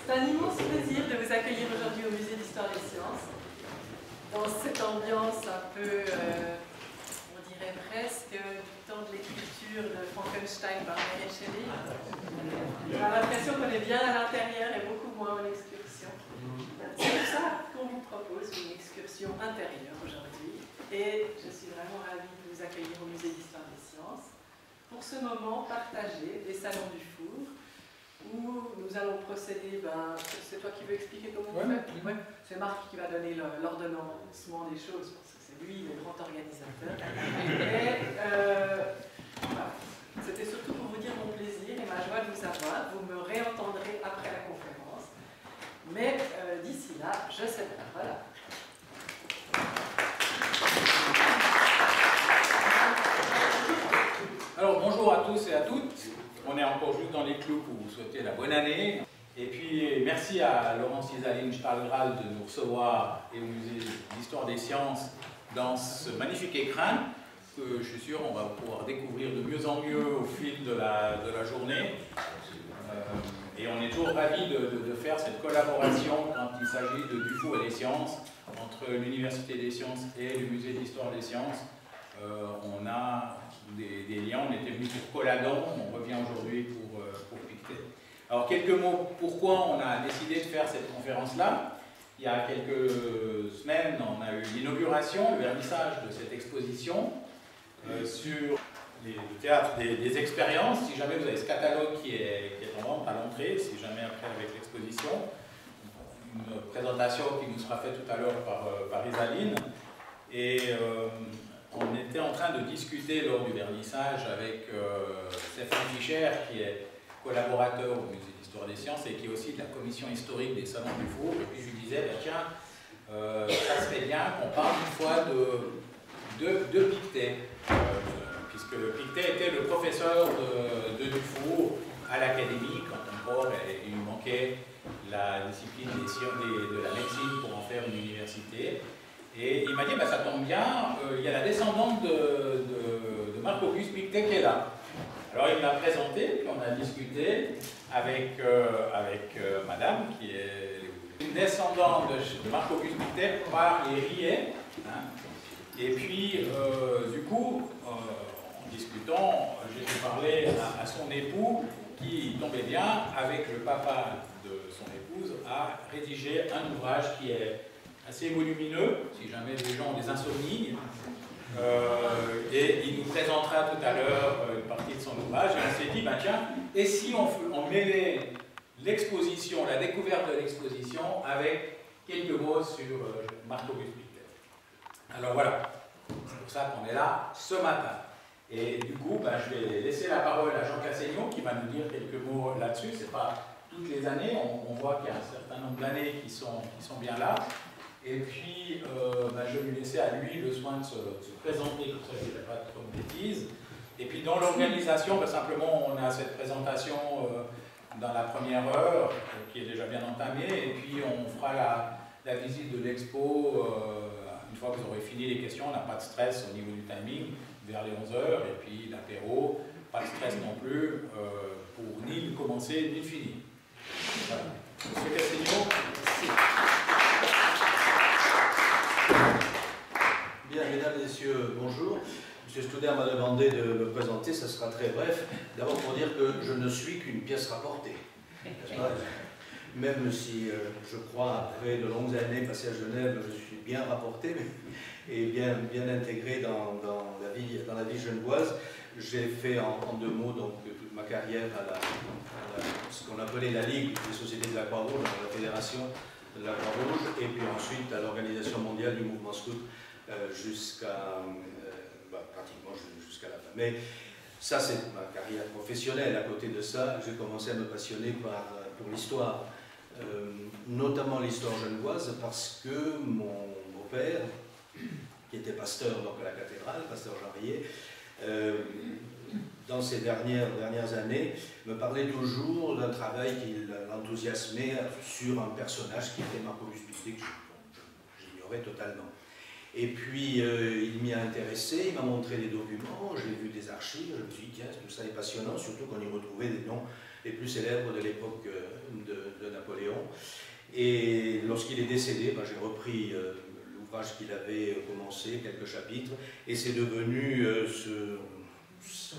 C'est un immense plaisir de vous accueillir aujourd'hui au Musée d'Histoire des Sciences, dans cette ambiance un peu, on dirait presque, du temps de l'écriture de Frankenstein par Mary Shelley. On a l'impression qu'on est bien à l'intérieur et beaucoup moins en excursion. C'est pour ça qu'on vous propose une excursion intérieure aujourd'hui, et je suis vraiment ravie de vous accueillir au Musée d'Histoire des Sciences pour ce moment partagé des Salons du Four, où nous allons procéder, c'est toi qui veux expliquer comment on fait? Ouais. C'est Marc qui va donner l'ordonnancement des choses, parce que c'est lui le grand organisateur. Voilà. C'était surtout pour vous dire mon plaisir et ma joie de vous avoir. Vous me réentendrez après la conférence. Mais d'ici là, je cède la parole. Alors bonjour à tous et à toutes. On est encore juste dans les clous pour vous souhaiter la bonne année. Et puis merci à Laurence Isaline Stahlgral de nous recevoir et au Musée d'Histoire des Sciences dans ce magnifique écrin que je suis sûr on va pouvoir découvrir de mieux en mieux au fil de la journée. Et on est toujours ravis de faire cette collaboration quand il s'agit de Dufour et des sciences entre l'Université des sciences et le Musée d'Histoire des sciences. On a des liens, on était venus pour Colladon, on revient aujourd'hui pour Pictet. Alors quelques mots, pourquoi on a décidé de faire cette conférence-là? Il y a quelques semaines, on a eu l'inauguration, le vernissage de cette exposition sur le théâtre des expériences. Si jamais vous avez ce catalogue qui est en vente à l'entrée, si jamais après avec l'exposition, une présentation qui nous sera faite tout à l'heure par Isaline. Et on était en train de discuter lors du vernissage avec Stéphane Fischer, qui est collaborateur au Musée d'Histoire des Sciences et qui est aussi de la commission historique des Salons du Four. Et puis je lui disais, tiens, ça serait bien qu'on parle une fois de Pictet, puisque Pictet était le professeur de Dufour à l'Académie, quand encore il lui manquait la discipline de la médecine pour en faire une université. Et il m'a dit, ça tombe bien, il y a la descendante de Marc-Auguste Pictet qui est là. Alors il me l'a présenté, puis on a discuté avec madame, qui est une descendante de Marc-Auguste Pictet par les Riet. Hein. Et puis, du coup, en discutant, j'ai parlé à son époux, qui tombait bien, avec le papa de son épouse, à rédiger un ouvrage qui est assez volumineux, si jamais les gens ont des insomnies. Et il nous présentera tout à l'heure une partie de son ouvrage. Et on s'est dit, tiens, et si on mêlait l'exposition, la découverte de l'exposition, avec quelques mots sur Marc-Auguste Pictet. Alors voilà, c'est pour ça qu'on est là ce matin. Et du coup, je vais laisser la parole à Jean Casseignon qui va nous dire quelques mots là-dessus. C'est pas toutes les années, on voit qu'il y a un certain nombre d'années qui sont bien là. Et puis, je vais lui laisser à lui le soin de se présenter, comme ça je ne dirai pas trop de bêtises. Et puis dans l'organisation, simplement on a cette présentation dans la première heure, qui est déjà bien entamée, et puis on fera la visite de l'expo, une fois que vous aurez fini les questions, on n'a pas de stress au niveau du timing, vers les 11h, et puis l'apéro, pas de stress non plus, pour ni commencer ni finir. Voilà. Monsieur Casseignon, merci. Bien, mesdames et messieurs, bonjour. M. Stouder m'a demandé de me présenter, ça sera très bref. D'abord pour dire que je ne suis qu'une pièce rapportée. Même si, je crois, après de longues années passées à Genève, je suis bien rapporté et bien intégré dans la vie genevoise. J'ai fait en 2 mots donc, toute ma carrière à ce qu'on appelait la Ligue des sociétés de la Croix-Rouge, la Fédération de la Croix-Rouge, et puis ensuite à l'Organisation mondiale du mouvement scout pratiquement jusqu'à la fin. Mais ça, c'est ma carrière professionnelle. À côté de ça, j'ai commencé à me passionner pour l'histoire, notamment l'histoire genevoise, parce que mon beau-père, qui était pasteur donc, à la cathédrale, pasteur Jean Riet, dans ces dernières années, me parlait toujours d'un travail qui l'enthousiasmait sur un personnage qui était Marc-Auguste Pictet, que j'ignorais totalement. Et puis il m'y a intéressé, il m'a montré des documents, j'ai vu des archives, je me suis dit tiens, tout ça est passionnant, surtout qu'on y retrouvait des noms les plus célèbres de l'époque de Napoléon. Et lorsqu'il est décédé, ben, j'ai repris l'ouvrage qu'il avait commencé, quelques chapitres, et c'est devenu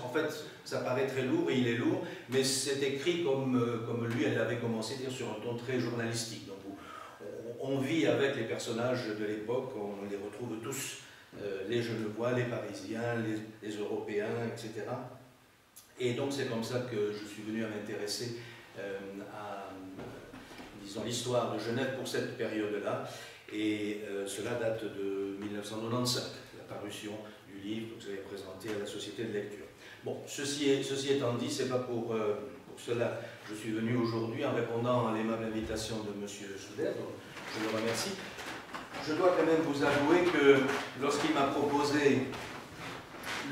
en fait, ça paraît très lourd, et il est lourd, mais c'est écrit comme lui, elle avait commencé, c'est-à-dire sur un ton très journalistique. Donc, on vit avec les personnages de l'époque, on les retrouve tous, les Genevois, les Parisiens, les Européens, etc. Et donc c'est comme ça que je suis venu à m'intéresser à, disons, l'histoire de Genève pour cette période-là. Et cela date de 1995, la parution du livre que vous avez présenté à la Société de lecture. Bon, ceci étant dit, c'est pas pour cela que je suis venu aujourd'hui en répondant à l'aimable invitation de M. Souder, donc je le remercie. Je dois quand même vous avouer que lorsqu'il m'a proposé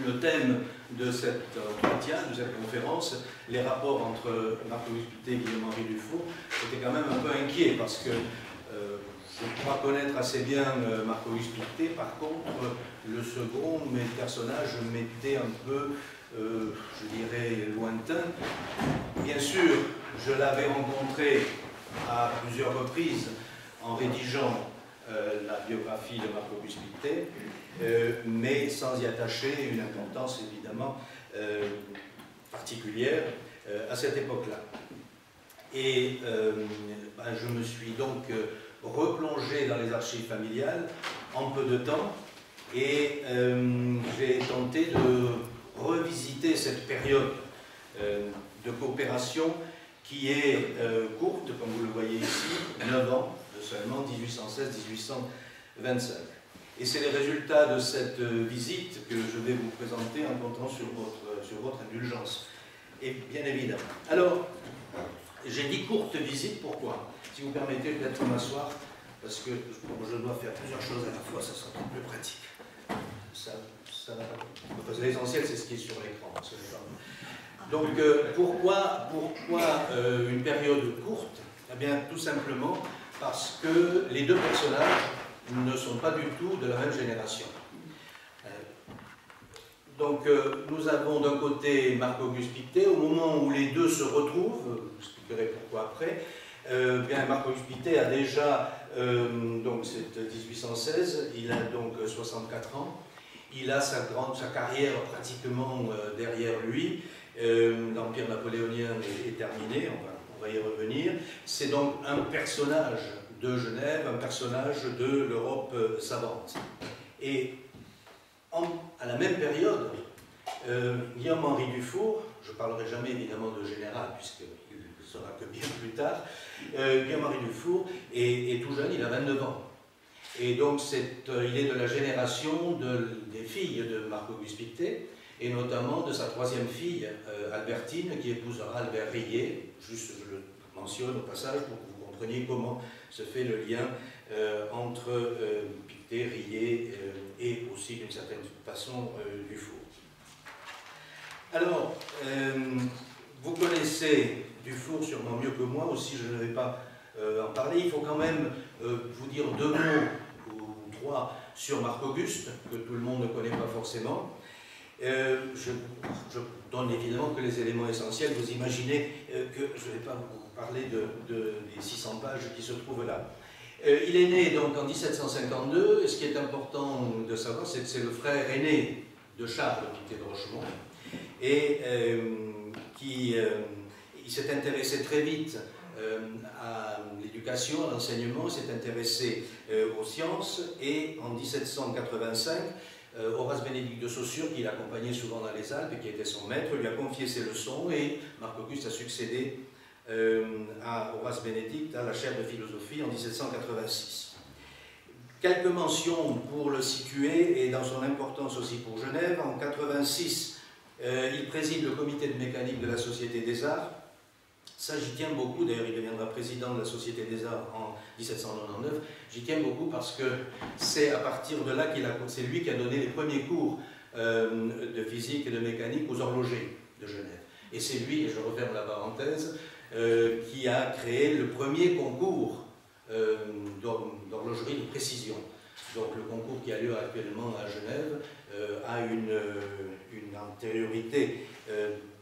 le thème de cet entretien, de cette conférence, les rapports entre Marc-Auguste Pitet et Guillaume-Henri Dufour, j'étais quand même un peu inquiet parce que je crois connaître assez bien Marc-Auguste Pitet. Par contre, le second, mes personnages m'étaient un peu, je dirais, lointains. Bien sûr, je l'avais rencontré à plusieurs reprises en rédigeant la biographie de Marc-Auguste Pitet, mais sans y attacher une importance évidemment particulière à cette époque-là. Et ben, je me suis donc replongé dans les archives familiales en peu de temps, et j'ai tenté de revisiter cette période de coopération qui est courte, comme vous le voyez ici, 9 ans seulement, 1816-1825. Et c'est les résultats de cette visite que je vais vous présenter en comptant sur votre indulgence, et bien évidemment. Alors, j'ai dit courte visite, pourquoi? Si vous permettez peut-être de m'asseoir, parce que je dois faire plusieurs choses à la fois, ça sera plus pratique. L'essentiel, c'est ce qui est sur l'écran. Donc, pourquoi une période courte? Eh bien, tout simplement parce que les deux personnages ne sont pas du tout de la même génération. Donc, nous avons d'un côté Marc-Auguste Pitet. Au moment où les deux se retrouvent, je vous expliquerai pourquoi après, bien Marc-Auguste Pitet a déjà, donc c'est 1816, il a donc 64 ans, il a sa carrière pratiquement derrière lui, l'Empire napoléonien est terminé, on va y revenir. C'est donc un personnage de Genève, un personnage de l'Europe savante. Et à la même période, Guillaume-Henri Dufour, je ne parlerai jamais évidemment de général, puisqu'il ne sera que bien plus tard, Guillaume-Henri Dufour est tout jeune, il a 29 ans. Et donc il est de la génération des filles de Marc-Auguste Pitet, et notamment de sa troisième fille, Albertine, qui épousera Albert Rillier. Juste, je le mentionne au passage pour que vous compreniez comment se fait le lien entre Pitet, Rillier et aussi d'une certaine façon Dufour. Alors, vous connaissez Dufour sûrement mieux que moi, aussi je ne vais pas en parler. Il faut quand même vous dire 2 mots ou 3 sur Marc-Auguste, que tout le monde ne connaît pas forcément. Je donne évidemment que les éléments essentiels. Vous imaginez que je ne vais pas vous parler des 600 pages qui se trouvent là. Il est né donc en 1752, et ce qui est important de savoir, c'est que c'est le frère aîné de Charles Pitet de Rochemont, et il s'est intéressé très vite à l'éducation, à l'enseignement, il s'est intéressé aux sciences, et en 1785, Horace Bénédict de Saussure, qui l'accompagnait souvent dans les Alpes et qui était son maître, lui a confié ses leçons, et Marc-Auguste a succédé à Horace Bénédict à la chaire de philosophie en 1786. Quelques mentions pour le situer et dans son importance aussi pour Genève. En 1986, il préside le comité de mécanique de la Société des Arts. Ça, j'y tiens beaucoup, d'ailleurs il deviendra président de la Société des Arts en 1799. J'y tiens beaucoup parce que c'est à partir de là c'est lui qui a donné les premiers cours de physique et de mécanique aux horlogers de Genève. Et c'est lui, et je referme la parenthèse, qui a créé le premier concours d'horlogerie de précision. Donc le concours qui a lieu actuellement à Genève a une antériorité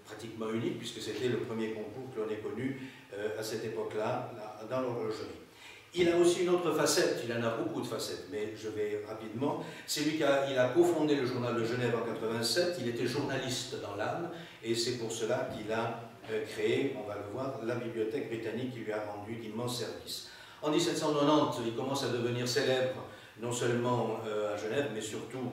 pratiquement unique, puisque c'était le premier concours que l'on ait connu à cette époque-là, dans l'horlogerie. Il a aussi une autre facette, il en a beaucoup de facettes, mais je vais rapidement. C'est lui qui a cofondé le journal de Genève en 87, il était journaliste dans l'âme, et c'est pour cela qu'il a créé, on va le voir, la bibliothèque britannique qui lui a rendu d'immenses services. En 1790, il commence à devenir célèbre, non seulement à Genève, mais surtout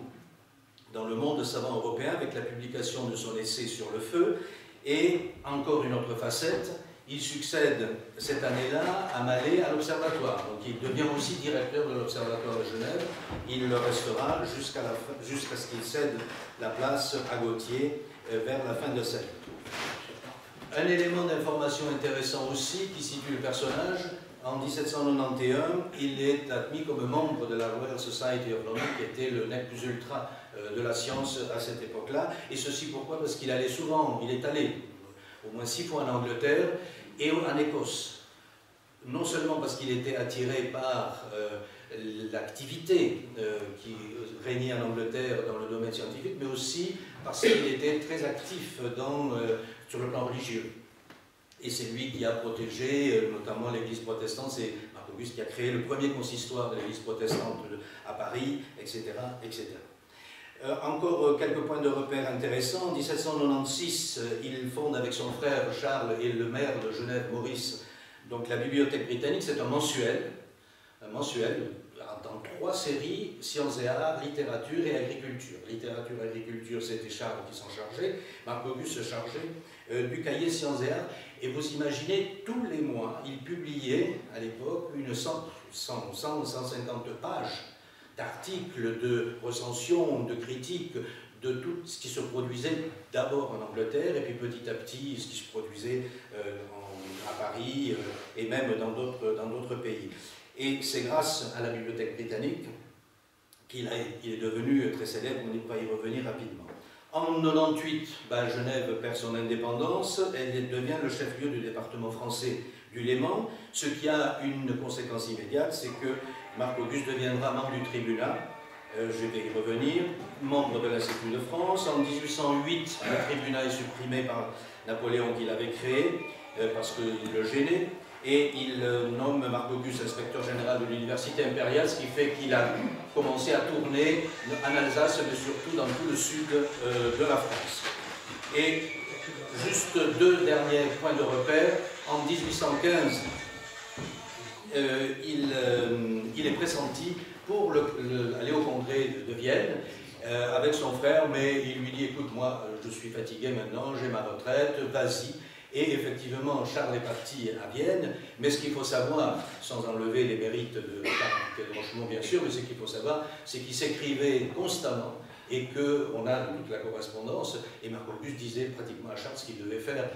dans le monde savant européen, avec la publication de son essai sur le feu, et encore une autre facette, il succède cette année-là à Mallet à l'Observatoire. Donc il devient aussi directeur de l'Observatoire de Genève. Il le restera jusqu'à ce qu'il cède la place à Gautier vers la fin de sa vie. Un élément d'information intéressant aussi qui situe le personnage, en 1791, il est admis comme membre de la Royal Society of London, qui était le nec plus ultra de la science à cette époque-là. Et ceci pourquoi? Parce qu'il allait souvent, il est allé au moins 6 fois en Angleterre et en Écosse. Non seulement parce qu'il était attiré par l'activité qui régnait en Angleterre dans le domaine scientifique, mais aussi parce qu'il était très actif sur le plan religieux. Et c'est lui qui a protégé notamment l'Église protestante, c'est Marc Auguste qui a créé le premier consistoire de l'Église protestante à Paris, etc. etc. Encore quelques points de repère intéressants. En 1796, il fonde avec son frère Charles et le maire de Genève, Maurice, donc la Bibliothèque britannique. C'est un mensuel dans 3 séries, sciences et arts, littérature et agriculture. Littérature et agriculture, c'était Charles qui s'en chargeait, Marc Auguste se chargeait du cahier sciences et arts. Et vous imaginez, tous les mois, il publiait à l'époque une 150 pages d'articles, de recensions, de critiques, de tout ce qui se produisait d'abord en Angleterre et puis petit à petit ce qui se produisait à Paris et même dans d'autres pays. Et c'est grâce à la Bibliothèque britannique qu'il est devenu très célèbre, on va y revenir rapidement. En 98, Genève perd son indépendance, elle devient le chef-lieu du département français du Léman, ce qui a une conséquence immédiate, c'est que Marc Auguste deviendra membre du tribunat, je vais y revenir, membre de l'Institut de France. En 1808, le tribunat est supprimé par Napoléon qui l'avait créé, parce qu'il le gênait, et il nomme Marc Auguste inspecteur général de l'université impériale, ce qui fait qu'il a commencé à tourner en Alsace, mais surtout dans tout le sud de la France. Et juste 2 derniers points de repère. En 1815, il est pressenti pour aller au congrès de Vienne avec son frère, mais il lui dit: écoute, moi je suis fatigué maintenant, j'ai ma retraite, vas-y. Et effectivement, Charles est parti à Vienne, mais ce qu'il faut savoir, sans enlever les mérites de Rochemont bien sûr, mais ce qu'il faut savoir, c'est qu'il s'écrivait constamment et qu'on a toute la correspondance, et Marc Auguste disait pratiquement à Charles ce qu'il devait faire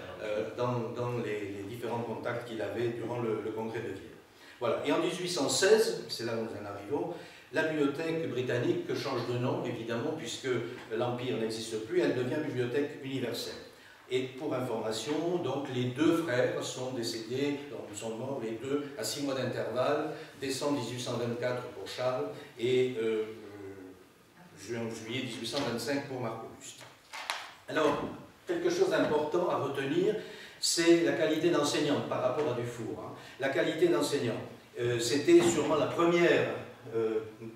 dans les différents contacts qu'il avait durant le congrès de Vienne. Voilà. Et en 1816, c'est là où nous en arrivons, la bibliothèque britannique change de nom, évidemment, puisque l'Empire n'existe plus, elle devient bibliothèque universelle. Et pour information, donc les 2 frères sont décédés, donc ils sont morts les 2 à 6 mois d'intervalle, décembre 1824 pour Charles et juillet 1825 pour Marc Auguste. Alors, quelque chose d'important à retenir, c'est la qualité d'enseignant par rapport à Dufour. La qualité d'enseignant, c'était sûrement la première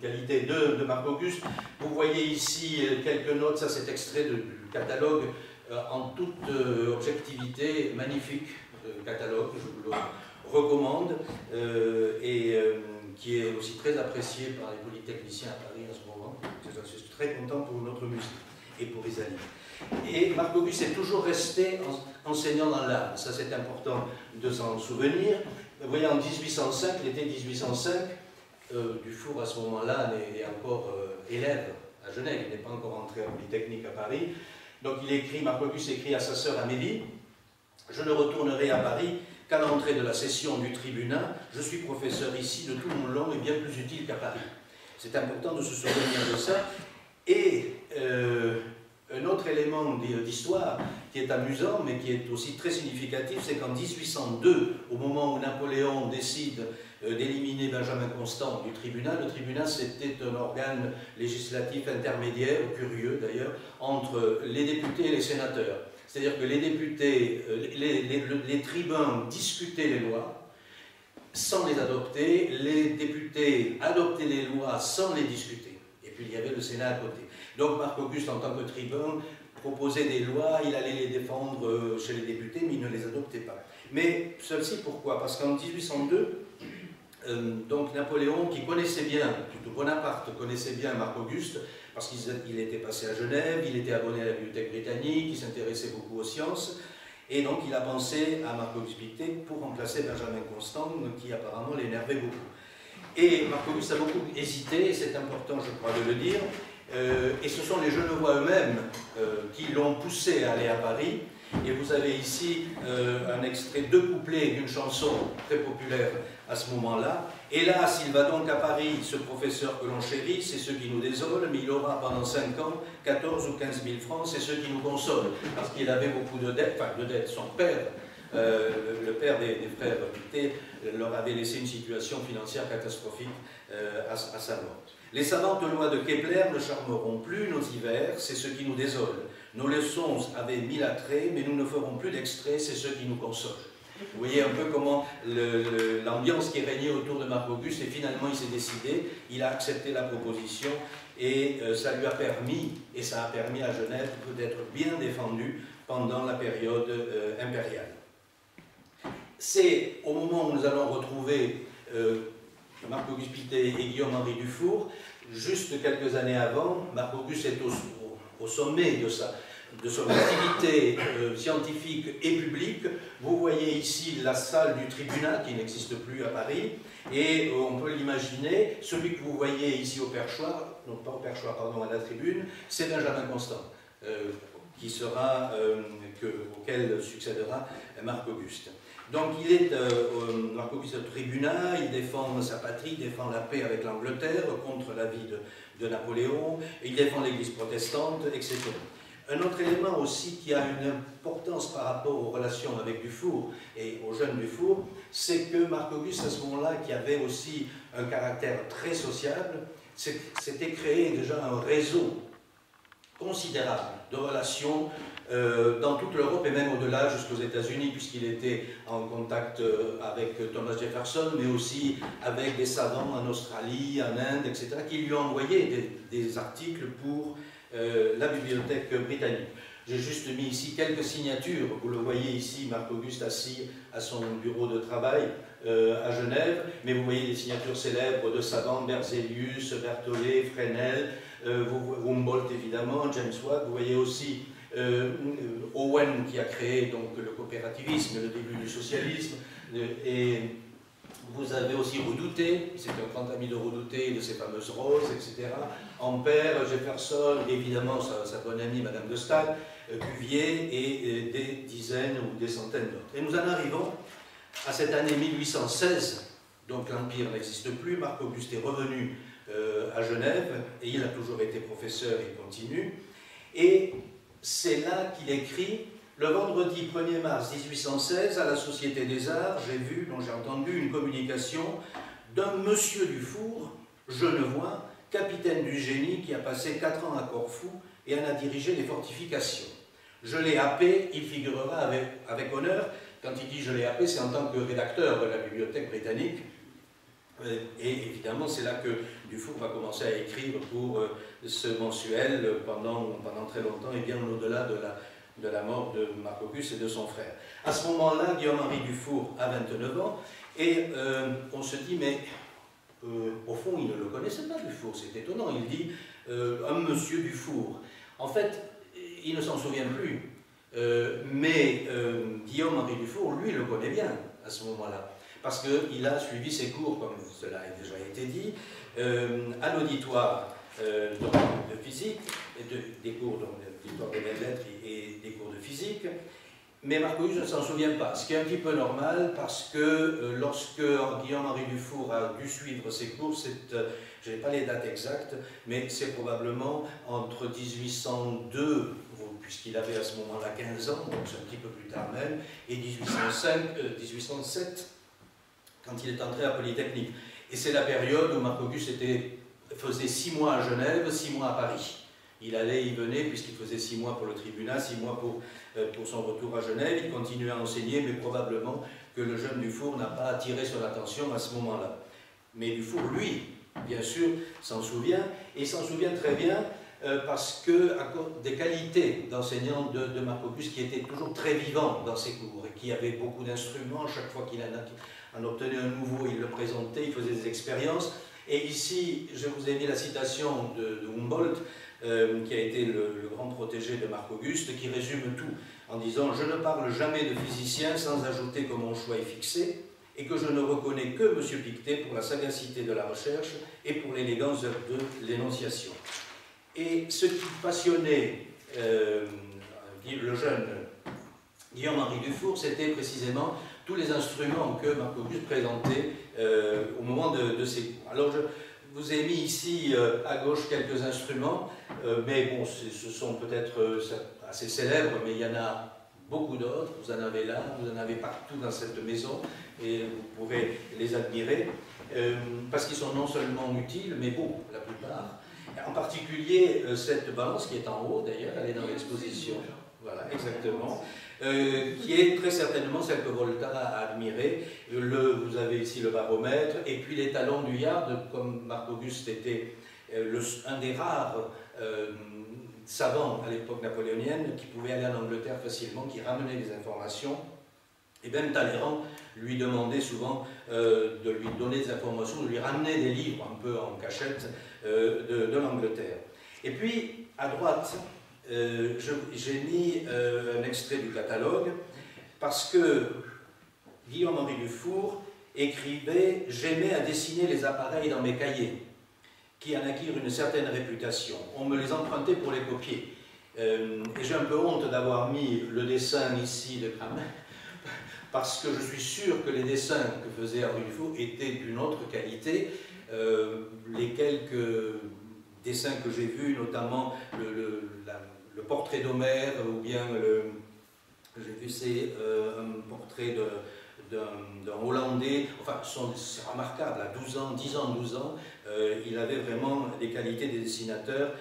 qualité de Marc Auguste. Vous voyez ici quelques notes, ça c'est extrait du catalogue en toute objectivité, magnifique catalogue, je vous le recommande, et qui est aussi très apprécié par les polytechniciens à Paris en ce moment. Je suis très content pour notre musée et pour Isaline. Et Marc Auguste est toujours resté enseignant dans l'âme, ça c'est important de s'en souvenir. Vous voyez, en 1805, l'été 1805, Dufour à ce moment-là est encore élève à Genève, il n'est pas encore entré en Polytechnique à Paris. Donc il écrit, Marc Auguste écrit à sa sœur Amélie: je ne retournerai à Paris qu'à l'entrée de la session du tribunat, je suis professeur ici de tout mon long et bien plus utile qu'à Paris. C'est important de se souvenir de ça. Et un autre élément d'histoire qui est amusant, mais qui est aussi très significatif, c'est qu'en 1802, au moment où Napoléon décide d'éliminer Benjamin Constant du tribunal. Le tribunal, c'était un organe législatif intermédiaire, curieux d'ailleurs, entre les députés et les sénateurs. C'est-à-dire que les députés, les tribuns discutaient les lois sans les adopter, les députés adoptaient les lois sans les discuter. Et puis il y avait le Sénat à côté. Donc Marc Auguste, en tant que tribun, proposait des lois, il allait les défendre chez les députés, mais il ne les adoptait pas. Mais ceci pourquoi? Parce qu'en 1802, donc Napoléon, qui connaissait bien, plutôt Bonaparte connaissait bien Marc Auguste, parce qu'il était passé à Genève, il était abonné à la Bibliothèque britannique, il s'intéressait beaucoup aux sciences, et donc il a pensé à Marc Auguste Pictet pour remplacer Benjamin Constant, qui apparemment l'énervait beaucoup. Et Marc Auguste a beaucoup hésité, et c'est important je crois de le dire, et ce sont les Genevois eux-mêmes qui l'ont poussé à aller à Paris. Et vous avez ici un extrait, 2 couplets d'une chanson très populaire à ce moment-là. Hélas, il va donc à Paris, ce professeur que l'on chérit, c'est ce qui nous désole, mais il aura pendant 5 ans 14 ou 15 000 francs, c'est ce qui nous console. Parce qu'il avait beaucoup de dettes, enfin de dettes, son père, le père des frères Pictet, leur avait laissé une situation financière catastrophique à sa mort. Les savantes lois de Kepler ne charmeront plus nos hivers, c'est ce qui nous désole. Nos leçons avaient 1000 attraits, mais nous ne ferons plus d'extraits, c'est ce qui nous console. Vous voyez un peu comment l'ambiance qui régnait autour de Marc Auguste, et finalement il s'est décidé, il a accepté la proposition, et ça lui a permis, et ça a permis à Genève d'être bien défendu pendant la période impériale. C'est au moment où nous allons retrouver Marc Auguste Pictet et Guillaume-Henri Dufour, juste quelques années avant, Marc Auguste est au sommet de son activité scientifique et publique. Vous voyez ici la salle du tribunal qui n'existe plus à Paris, et on peut l'imaginer, celui que vous voyez ici au perchoir, non pas au perchoir, pardon, à la tribune, c'est Benjamin Constant, auquel succédera Marc Auguste. Donc il est, Marc Auguste au tribunal, il défend sa patrie, il défend la paix avec l'Angleterre contre l'avis de Napoléon, il défend l'Église protestante, etc. Un autre élément aussi qui a une importance par rapport aux relations avec Dufour et aux jeunes Dufour, c'est que Marc Auguste, à ce moment-là, qui avait aussi un caractère très sociable, s'était créé déjà un réseau considérable de relations dans toute l'Europe et même au-delà jusqu'aux États-Unis, puisqu'il était en contact avec Thomas Jefferson, mais aussi avec des savants en Australie, en Inde, etc., qui lui ont envoyé des articles pour la bibliothèque britannique. J'ai juste mis ici quelques signatures. Vous le voyez ici, Marc Auguste assis à son bureau de travail à Genève, mais vous voyez les signatures célèbres de savants, Berzelius, Berthollet, Fresnel, Humboldt évidemment, James Watt. Vous voyez aussi Owen qui a créé donc le coopérativisme, le début du socialisme, et vous avez aussi Redouté, c'est un grand ami de Redouté, de ses fameuses roses, etc. Ampère, Jefferson, évidemment sa bonne amie Madame de Staël, Cuvier, et des dizaines ou des centaines d'autres. Et nous en arrivons à cette année 1816, donc l'Empire n'existe plus, Marc Auguste est revenu à Genève, et il a toujours été professeur et il continue, et c'est là qu'il écrit le vendredi 1er mars 1816 à la Société des Arts, j'ai entendu une communication d'un monsieur Dufour, genevois, capitaine du génie qui a passé 4 ans à Corfou et en a dirigé les fortifications. Je l'ai happé, il figurera avec honneur. Quand il dit je l'ai happé, c'est en tant que rédacteur de la bibliothèque britannique. Et évidemment, c'est là que Dufour va commencer à écrire pour ce mensuel pendant très longtemps, et bien au-delà de la mort de Marc Auguste et de son frère. À ce moment-là, Guillaume-Henri Dufour a 29 ans, et on se dit, mais au fond, il ne le connaissait pas, Dufour, c'est étonnant. Il dit, un monsieur Dufour. En fait, il ne s'en souvient plus, mais Guillaume-Henri Dufour, lui, le connaît bien à ce moment-là, parce qu'il a suivi ses cours, comme cela a déjà été dit, à l'auditoire de physique, des cours d'histoire des lettres et des cours de physique, mais Marc Auguste ne s'en souvient pas, ce qui est un petit peu normal, parce que lorsque Guillaume-Henri Dufour a dû suivre ses cours, je n'ai pas les dates exactes, mais c'est probablement entre 1802, puisqu'il avait à ce moment-là 15 ans, donc c'est un petit peu plus tard même, et 1807, quand il est entré à Polytechnique. Et c'est la période où Marc-Auguste faisait 6 mois à Genève, 6 mois à Paris. Il allait, il venait, puisqu'il faisait 6 mois pour le tribunat, 6 mois pour son retour à Genève. Il continuait à enseigner, mais probablement que le jeune Dufour n'a pas attiré son attention à ce moment-là. Mais Dufour, lui, bien sûr, s'en souvient, et il s'en souvient très bien parce que, à cause des qualités d'enseignant de Marc-Auguste, qui était toujours très vivant dans ses cours, et qui avait beaucoup d'instruments, chaque fois qu'il en obtenait un nouveau, il le présentait, il faisait des expériences. Et ici, je vous ai mis la citation de Humboldt, qui a été le grand protégé de Marc-Auguste, qui résume tout en disant « Je ne parle jamais de physicien sans ajouter que mon choix est fixé et que je ne reconnais que M. Pictet pour la sagacité de la recherche et pour l'élégance de l'énonciation. » Et ce qui passionnait le jeune Guillaume-Henri Dufour, c'était précisément tous les instruments que Marc-Auguste présentait au moment de ses cours. Alors, je vous ai mis ici à gauche quelques instruments, mais bon, ce sont peut-être assez célèbres, mais il y en a beaucoup d'autres. Vous en avez là, vous en avez partout dans cette maison, et vous pourrez les admirer, parce qu'ils sont non seulement utiles, mais beaux, la plupart. En particulier, cette balance qui est en haut, d'ailleurs, elle est dans l'exposition. Voilà, exactement. Qui est très certainement celle que Volta a admirée. Vous avez ici le baromètre, et puis les talons du yard, comme Marc-Auguste était un des rares savants à l'époque napoléonienne qui pouvait aller en Angleterre facilement, qui ramenait des informations. Et même Talleyrand lui demandait souvent de lui donner des informations, de lui ramener des livres un peu en cachette de l'Angleterre. Et puis, à droite, j'ai mis un extrait du catalogue parce que Guillaume-Henri Dufour écrivait « J'aimais à dessiner les appareils dans mes cahiers, qui en acquirent une certaine réputation. On me les empruntait pour les copier. Et j'ai un peu honte d'avoir mis le dessin ici de Cramer, parce que je suis sûr que les dessins que faisait Henri Dufour étaient d'une autre qualité. Les quelques dessins que j'ai vus, notamment le portrait d'Homère, ou bien j'ai vu c'est un portrait d'un Hollandais, enfin c'est remarquable, à 12 ans, 10 ans, 12 ans, il avait vraiment des qualités des dessinateurs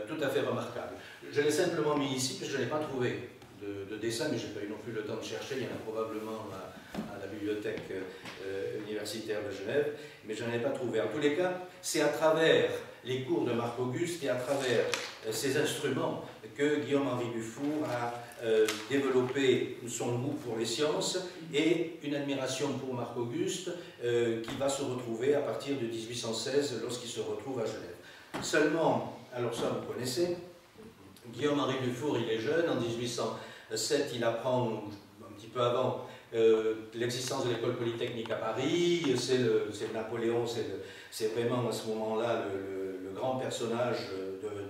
tout à fait remarquables. Je l'ai simplement mis ici parce que je n'ai pas trouvé de dessin, mais je n'ai pas eu non plus le temps de chercher, il y en a probablement à la bibliothèque universitaire de Genève, mais je n'en ai pas trouvé. En tous les cas, c'est à travers les cours de Marc-Auguste et à travers ces instruments que Guillaume-Henri Dufour a développé son goût pour les sciences et une admiration pour Marc-Auguste qui va se retrouver à partir de 1816 lorsqu'il se retrouve à Genève. Seulement, alors ça vous connaissez, Guillaume-Henri Dufour il est jeune, en 1807 il apprend un petit peu avant l'existence de l'école polytechnique à Paris, c'est Napoléon, c'est vraiment à ce moment-là le grand personnage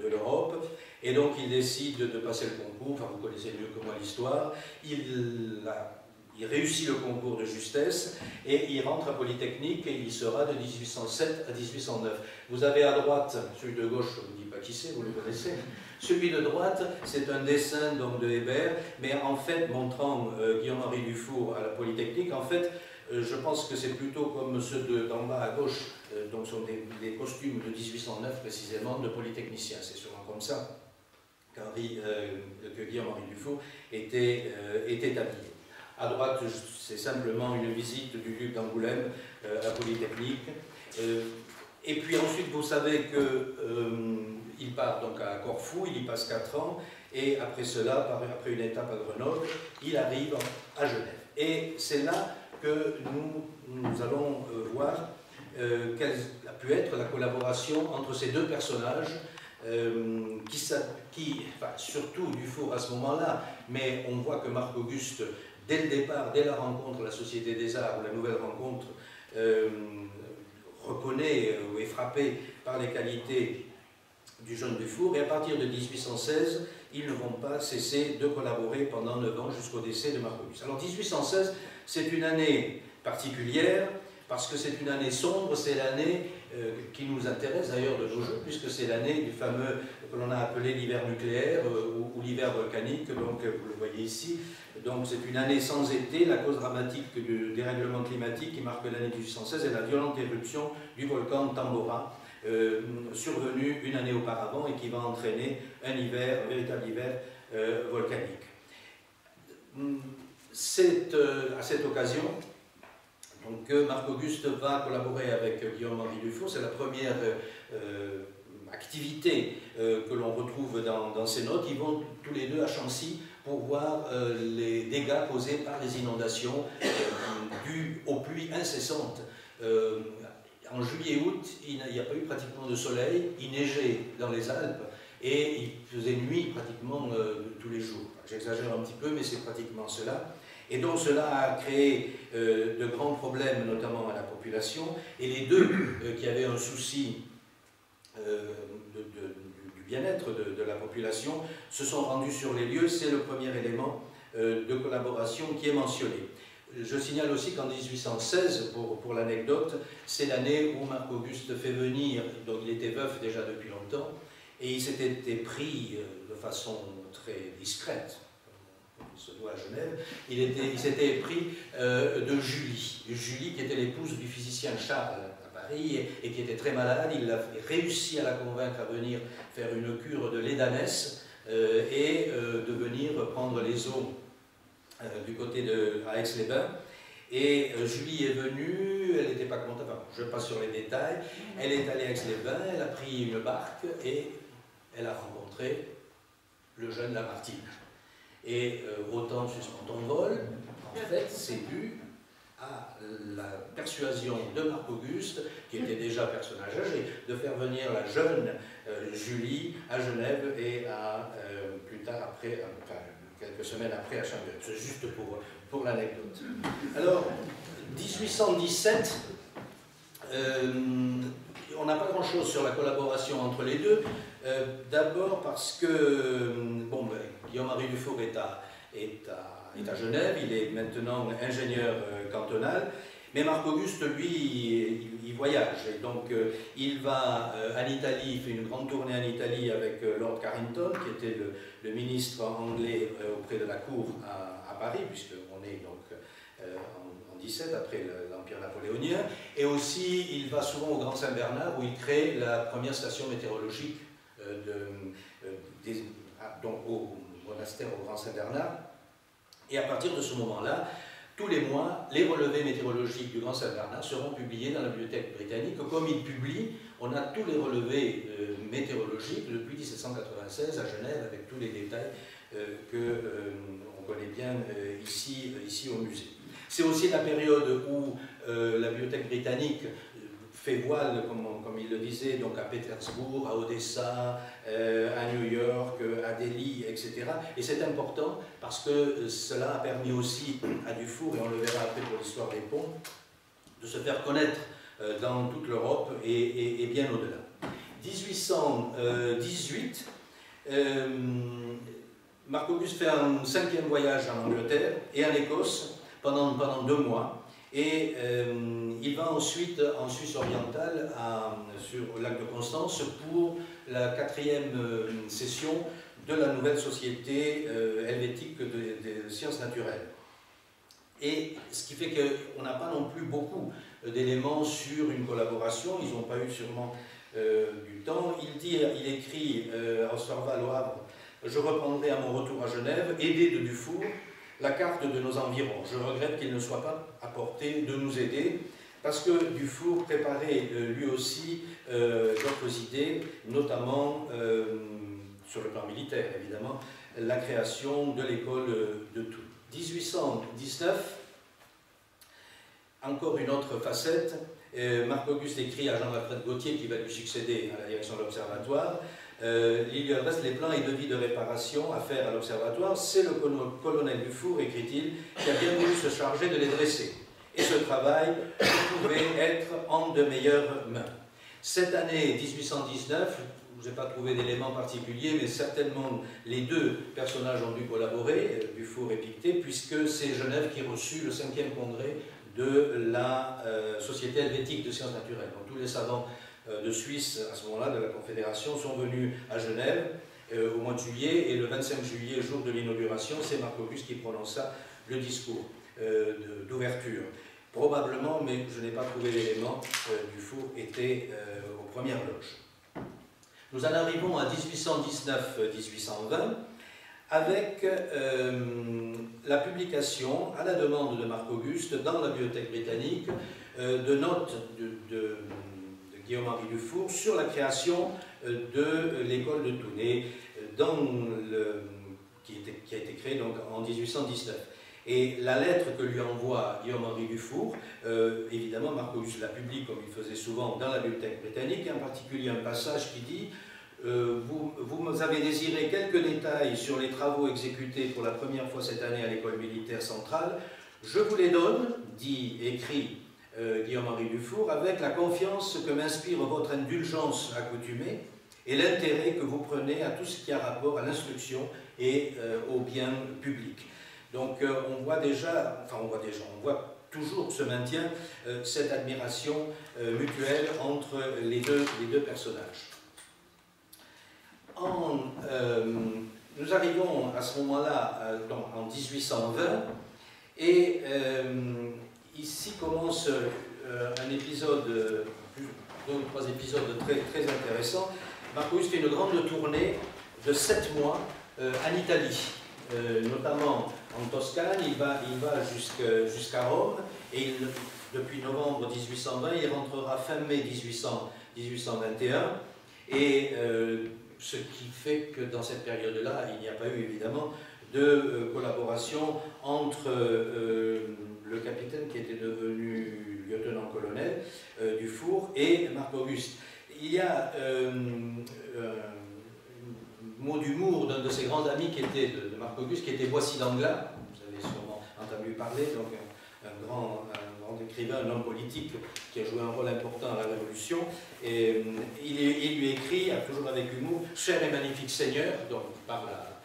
de l'Europe, et donc il décide de passer le concours, enfin vous connaissez mieux que moi l'histoire, il réussit le concours de justesse, et il rentre à Polytechnique, et il y sera de 1807 à 1809. Vous avez à droite, celui de gauche, je ne vous dis pas qui c'est, vous le connaissez. Celui de droite, c'est un dessin donc, de Hébert, mais en fait, montrant Guillaume-Henri Dufour à la Polytechnique, en fait, je pense que c'est plutôt comme ceux d'en bas à gauche, donc sont des costumes de 1809 précisément, de polytechniciens. C'est sûrement comme ça que Guillaume-Henri Dufour était habillé. À droite, c'est simplement une visite du duc d'Angoulême à Polytechnique. Et puis ensuite, vous savez qu'il part donc à Corfou, il y passe 4 ans, et après cela, après une étape à Grenoble, il arrive à Genève. Et c'est là que nous allons voir quelle a pu être la collaboration entre ces deux personnages, enfin, surtout Dufour à ce moment-là, mais on voit que Marc-Auguste, dès le départ, dès la rencontre, la Société des Arts, ou la nouvelle rencontre, reconnaît ou est frappé par les qualités du jeune Dufour, et à partir de 1816, ils ne vont pas cesser de collaborer pendant 9 ans jusqu'au décès de Marc-Auguste. Alors 1816, c'est une année particulière, parce que c'est une année sombre, c'est l'année qui nous intéresse d'ailleurs de nos jours, puisque c'est l'année du fameux, que l'on a appelé l'hiver nucléaire ou l'hiver volcanique, donc vous le voyez ici, Donc c'est une année sans été. La cause dramatique du dérèglement climatique qui marque l'année 1816 est la violente éruption du volcan Tambora, survenu une année auparavant et qui va entraîner un hiver, un véritable hiver volcanique. C'est à cette occasion donc, que Marc-Auguste va collaborer avec Guillaume-Henri Dufour. C'est la première activité que l'on retrouve dans ces notes. Ils vont tous les deux à Chancy pour voir les dégâts causés par les inondations dues aux pluies incessantes. En juillet-août, il n'y a pas eu pratiquement de soleil, il neigeait dans les Alpes et il faisait nuit pratiquement tous les jours. J'exagère un petit peu, mais c'est pratiquement cela. Et donc cela a créé de grands problèmes, notamment à la population, et les deux qui avaient un souci du bien-être de la population se sont rendus sur les lieux. C'est le premier élément de collaboration qui est mentionné. Je signale aussi qu'en 1816, pour l'anecdote, c'est l'année où Marc-Auguste fait venir, donc il était veuf déjà depuis longtemps, et il s'était pris de façon très discrète, comme il se doit à Genève, il s'était pris de Julie. Julie qui était l'épouse du physicien Charles à Paris et qui était très malade. Il a réussi à la convaincre à venir faire une cure de lait d'ânesse et de venir prendre les eaux du côté à Aix-les-Bains. Et Julie est venue, elle n'était pas contente, enfin, je passe sur les détails, elle est allée à Aix-les-Bains, elle a pris une barque et elle a rencontré le jeune Lamartine. Et autant suspend ton vol, en fait, c'est dû à la persuasion de Marc-Auguste, qui était déjà personnage âgé, de faire venir la jeune Julie à Genève et plus tard après, quelques semaines après à Chambéry. C'est juste pour l'anecdote. Alors, 1817, on n'a pas grand-chose sur la collaboration entre les deux. D'abord parce que Guillaume-Henri Dufour est à Genève, il est maintenant ingénieur cantonal, mais Marc-Auguste, lui, il voyage. Et donc, il va en Italie, il fait une grande tournée en Italie avec Lord Carrington, qui était le ministre anglais auprès de la cour à Paris, puisqu'on est donc en 17, après l'Empire napoléonien. Et aussi, il va souvent au Grand Saint-Bernard, où il crée la première station météorologique donc au monastère au Grand Saint-Bernard. Et à partir de ce moment-là, tous les mois, les relevés météorologiques du Grand Saint-Bernard seront publiés dans la bibliothèque britannique. Comme il publie, on a tous les relevés météorologiques depuis 1796 à Genève, avec tous les détails qu'on connaît bien ici au musée. C'est aussi la période où la bibliothèque britannique fait voile, comme il le disait, donc à Pétersbourg, à Odessa, à New York, à Delhi, etc. Et c'est important parce que cela a permis aussi à Dufour, et on le verra après pour l'histoire des ponts, de se faire connaître dans toute l'Europe et bien au-delà. 1818, Marc-Auguste fait un 5e voyage en Angleterre et en Écosse pendant 2 mois. Et il va ensuite en Suisse orientale, sur le lac de Constance, pour la 4e session de la nouvelle société helvétique des sciences naturelles. Et ce qui fait qu'on n'a pas non plus beaucoup d'éléments sur une collaboration, ils n'ont pas eu sûrement du temps. Il écrit à Osterwald au Havre: je reprendrai à mon retour à Genève, aidé de Dufour, la carte de nos environs. Je regrette qu'il ne soit pas à portée de nous aider, parce que Dufour préparait lui aussi d'autres idées, notamment sur le plan militaire, évidemment, la création de l'école de Toul. 1819, encore une autre facette, Marc-Auguste écrit à Jean-Alfred Gauthier, qui va lui succéder à la direction de l'Observatoire. Il lui adresse les plans et devis de réparation à faire à l'Observatoire. C'est le colonel Dufour, écrit-il, qui a bien voulu se charger de les dresser. Et ce travail pouvait être en de meilleures mains. Cette année 1819, je n'ai pas trouvé d'éléments particuliers, mais certainement les deux personnages ont dû collaborer, Dufour et Pictet, puisque c'est Genève qui reçut le 5e congrès de la Société helvétique de sciences naturelles. Donc tous les savants de Suisse, à ce moment-là, de la Confédération, sont venus à Genève, au mois de juillet, et le 25 juillet, jour de l'inauguration, c'est Marc Auguste qui prononça le discours d'ouverture. Probablement, mais je n'ai pas trouvé l'élément, Dufour était aux premières loges. Nous en arrivons à 1819-1820 avec la publication, à la demande de Marc Auguste, dans la Bibliothèque britannique, de notes de Guillaume-Henri Dufour sur la création de l'école de Tournai, qui a été créée donc en 1819. Et la lettre que lui envoie Guillaume-Henri Dufour, évidemment Marc Auguste la publie comme il faisait souvent dans la Bibliothèque britannique, et en particulier un passage qui dit vous avez désiré quelques détails sur les travaux exécutés pour la première fois cette année à l'école militaire centrale. Je vous les donne, écrit Guillaume-Henri Dufour, avec la confiance que m'inspire votre indulgence accoutumée et l'intérêt que vous prenez à tout ce qui a rapport à l'instruction et au bien public. Donc on voit toujours se maintient cette admiration mutuelle entre les deux personnages. Nous arrivons à ce moment-là en 1820 et ici commence un épisode, 2 ou 3 épisodes très intéressants. Marc Auguste fait une grande tournée de 7 mois en Italie, notamment en Toscane. Il va jusqu'à Rome et depuis novembre 1820, il rentrera fin mai 1821 et ce qui fait que dans cette période-là, il n'y a pas eu évidemment de collaboration entre le capitaine qui était devenu lieutenant-colonel Dufour et Marc Auguste. Il y a un mot d'humour d'un de ses grands amis qui était de Marc Auguste, qui était Boissy d'Anglas, vous avez sûrement entendu parler, donc un grand écrivain, un homme politique qui a joué un rôle important à la Révolution, et il lui écrit, toujours avec humour, « Cher et magnifique Seigneur », donc il parle à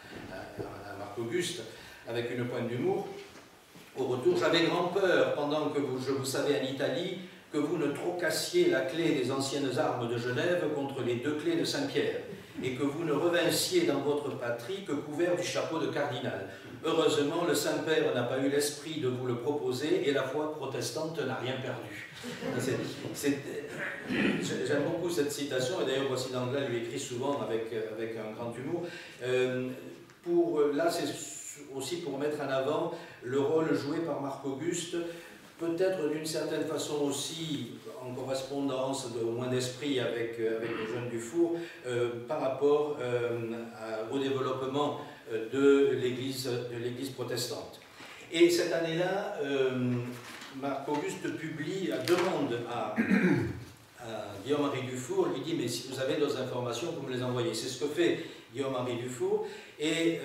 Marc Auguste, avec une pointe d'humour. Au retour, j'avais grand peur, pendant que je vous savais en Italie, que vous ne trocassiez la clé des anciennes armes de Genève contre les 2 clés de Saint-Pierre, et que vous ne revinssiez dans votre patrie que couvert du chapeau de cardinal. Heureusement, le Saint-Père n'a pas eu l'esprit de vous le proposer, et la foi protestante n'a rien perdu. J'aime beaucoup cette citation, et d'ailleurs Boissy d'Anglas lui écrit souvent avec un grand humour. Là, c'est aussi pour mettre en avant le rôle joué par Marc Auguste, peut-être d'une certaine façon aussi en correspondance au moins d'esprit avec le jeune Dufour par rapport au développement de l'Église protestante. Et cette année-là, Marc Auguste publie, demande à Guillaume-Henri Dufour, lui dit « mais si vous avez d'autres informations, vous me les envoyez ». C'est ce que fait Guillaume-Henri Dufour, et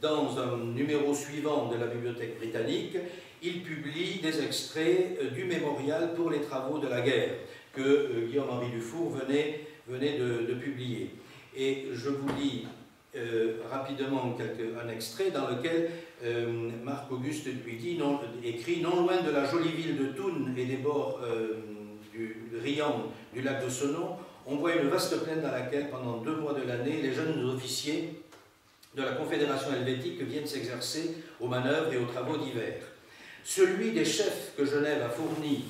dans un numéro suivant de la Bibliothèque britannique, il publie des extraits du mémorial pour les travaux de la guerre que Guillaume-Henri Dufour venait de publier. Et je vous lis rapidement un extrait dans lequel Marc Auguste lui dit, écrit « Non loin de la jolie ville de Thun et des bords riants du lac de Senon, on voit une vaste plaine dans laquelle, pendant 2 mois de l'année, les jeunes officiers de la Confédération helvétique viennent s'exercer aux manœuvres et aux travaux d'hiver. Celui des chefs que Genève a fourni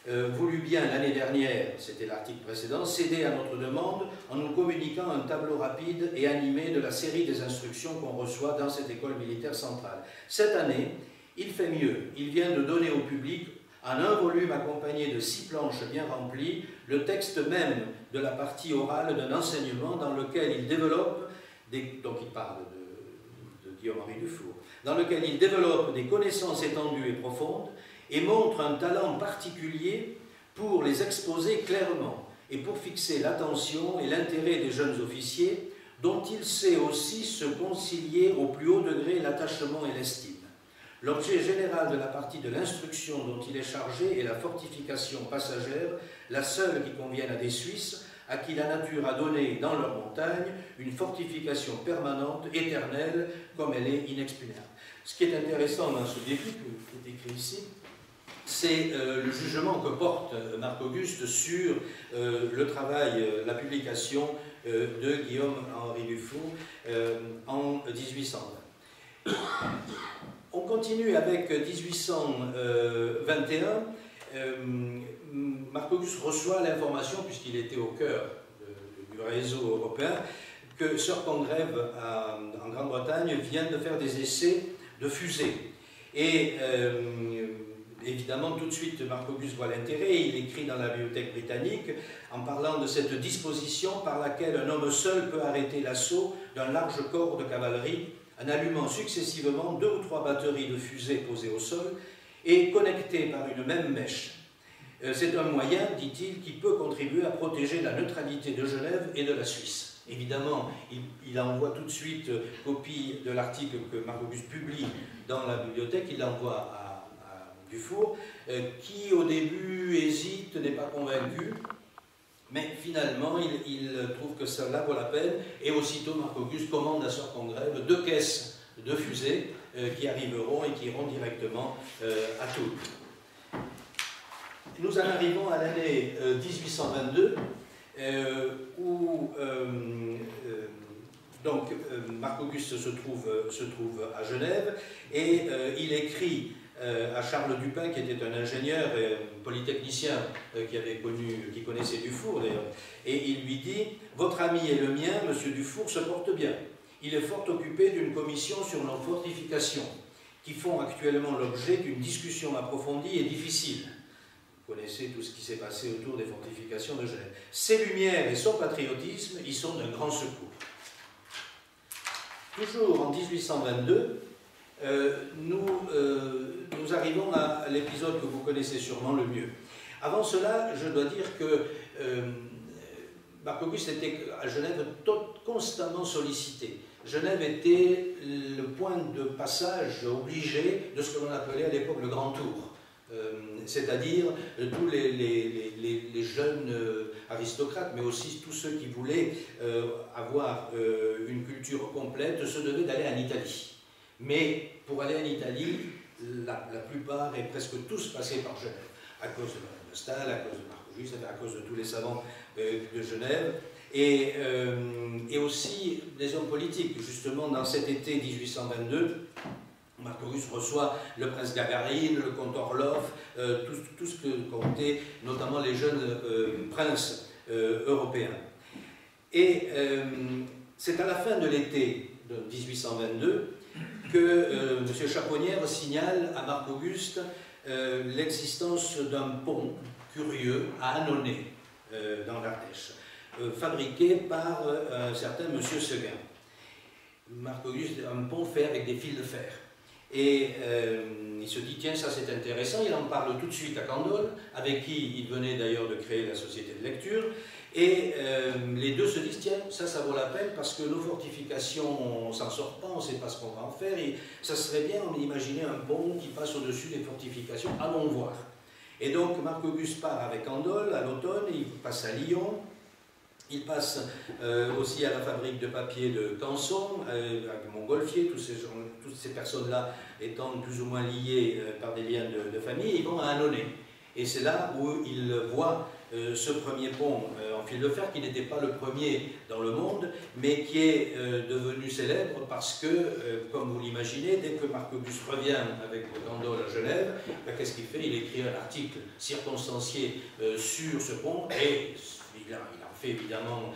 voulut bien l'année dernière, c'était l'article précédent, céder à notre demande en nous communiquant un tableau rapide et animé de la série des instructions qu'on reçoit dans cette école militaire centrale. Cette année, il fait mieux. Il vient de donner au public, en un volume accompagné de 6 planches bien remplies, le texte même de la partie orale d'un enseignement dans lequel il développe, donc il parle de Guillaume-Henri Dufour, dans lequel il développe des connaissances étendues et profondes et montre un talent particulier pour les exposer clairement et pour fixer l'attention et l'intérêt des jeunes officiers dont il sait aussi se concilier au plus haut degré l'attachement et l'estime. L'objet général de la partie de l'instruction dont il est chargé est la fortification passagère, la seule qui convienne à des Suisses, à qui la nature a donné dans leurs montagnes une fortification permanente, éternelle, comme elle est inexpugnable. Ce qui est intéressant dans ce début, qui est écrit ici, c'est le jugement que porte Marc Auguste sur le travail, la publication de Guillaume-Henri Dufour en 1820. On continue avec 1821. Marc-Auguste reçoit l'information, puisqu'il était au cœur du réseau européen, que Sir Congreve en Grande-Bretagne vient de faire des essais de fusées. Et évidemment, tout de suite, Marc-Auguste voit l'intérêt. Il écrit dans la bibliothèque britannique en parlant de cette disposition par laquelle un homme seul peut arrêter l'assaut d'un large corps de cavalerie en allumant successivement 2 ou 3 batteries de fusées posées au sol et connectées par une même mèche. C'est un moyen, dit-il, qui peut contribuer à protéger la neutralité de Genève et de la Suisse. Évidemment, il envoie tout de suite copie de l'article que Marc-Auguste publie dans la bibliothèque, il l'envoie à Dufour, qui au début hésite, n'est pas convaincu, mais finalement il trouve que cela vaut la peine, et aussitôt Marc-Auguste commande à Sir Congreve 2 caisses de fusées qui arriveront et qui iront directement à Toul. Nous en arrivons à l'année 1822, où Marc-Auguste se trouve à Genève, et il écrit à Charles Dupin, qui était un ingénieur et un polytechnicien qui connaissait Dufour d'ailleurs, et il lui dit « Votre ami et le mien, monsieur Dufour, se porte bien. Il est fort occupé d'une commission sur nos fortifications, qui font actuellement l'objet d'une discussion approfondie et difficile. » Vous connaissez tout ce qui s'est passé autour des fortifications de Genève. Ses lumières et son patriotisme y sont d'un grand secours. Toujours en 1822, nous arrivons à l'épisode que vous connaissez sûrement le mieux. Avant cela, je dois dire que Marc-Auguste était à Genève constamment sollicité. Genève était le point de passage obligé de ce que l'on appelait à l'époque le Grand Tour. C'est-à-dire tous les jeunes aristocrates, mais aussi tous ceux qui voulaient avoir une culture complète, se devaient d'aller en Italie. Mais pour aller en Italie, la plupart et presque tous passaient par Genève, à cause de Madame de Staël, à cause de Marc-Auguste, à cause de tous les savants de Genève, et aussi des hommes politiques. Justement, dans cet été 1822, Marc-Auguste reçoit le prince Gagarine, le comte Orloff, tout ce que comptaient notamment les jeunes princes européens. Et c'est à la fin de l'été de 1822 que M. Chaponnière signale à Marc-Auguste l'existence d'un pont curieux à Annonay, dans l'Ardèche, fabriqué par un certain M. Seguin. Marc-Auguste, un pont fait avec des fils de fer. Et il se dit, tiens, ça c'est intéressant, il en parle tout de suite à Candolle, avec qui il venait d'ailleurs de créer la société de lecture, et les deux se disent, tiens, ça vaut la peine, parce que nos fortifications, on ne s'en sort pas, on ne sait pas ce qu'on va en faire, et ça serait bien d'imaginer un pont qui passe au-dessus des fortifications, allons voir. Et donc Marc-Auguste part avec Candolle à l'automne, il passe à Lyon, il passe aussi à la fabrique de papier de Canson, avec Montgolfier, toutes ces personnes-là étant plus ou moins liées par des liens de famille, ils vont à Annonay. Et c'est là où il voit ce premier pont en fil de fer, qui n'était pas le premier dans le monde, mais qui est devenu célèbre parce que, comme vous l'imaginez, dès que Marc-Auguste revient avec Candolle à Genève, qu'est-ce qu'il fait? Il écrit un article circonstancié sur ce pont, et il en fait évidemment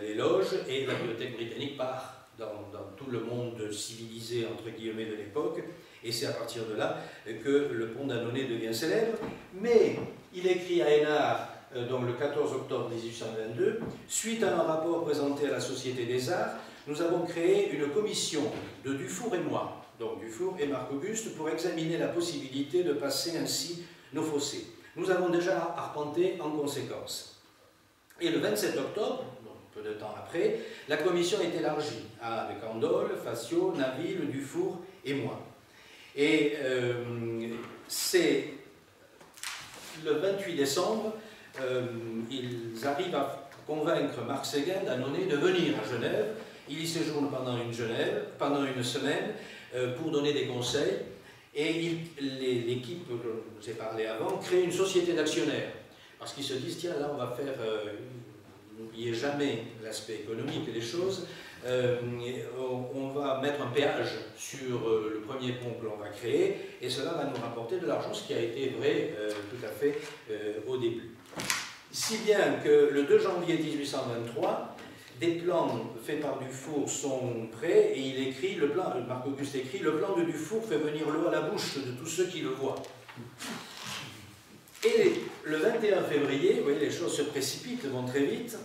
l'éloge, et la bibliothèque britannique part dans tout le monde civilisé, entre guillemets, de l'époque, et c'est à partir de là que le pont d'Annonay devient célèbre. Mais il écrit à Hénard, donc le 14 octobre 1822, suite à un rapport présenté à la Société des Arts, nous avons créé une commission de Dufour et moi, donc Dufour et Marc-Auguste, pour examiner la possibilité de passer ainsi nos fossés. Nous avons déjà arpenté en conséquence. Et le 27 octobre, peu de temps après, la commission est élargie avec Candolle, Facio, Naville, Dufour et moi. Et c'est le 28 décembre, ils arrivent à convaincre Marc Séguin d'Annonay de venir à Genève. Il y séjourne pendant une semaine pour donner des conseils. Et l'équipe, dont je vous ai parlé avant, crée une société d'actionnaires. Parce qu'ils se disent, tiens, là on va faire n'oubliez jamais l'aspect économique des choses, on va mettre un péage sur le premier pont que l'on va créer, et cela va nous rapporter de l'argent, ce qui a été vrai tout à fait au début. Si bien que le 2 janvier 1823, des plans faits par Dufour sont prêts, et il écrit, Marc-Auguste écrit, le plan de Dufour fait venir l'eau à la bouche de tous ceux qui le voient. Et le 21 février, vous voyez, les choses se précipitent, vont très vite.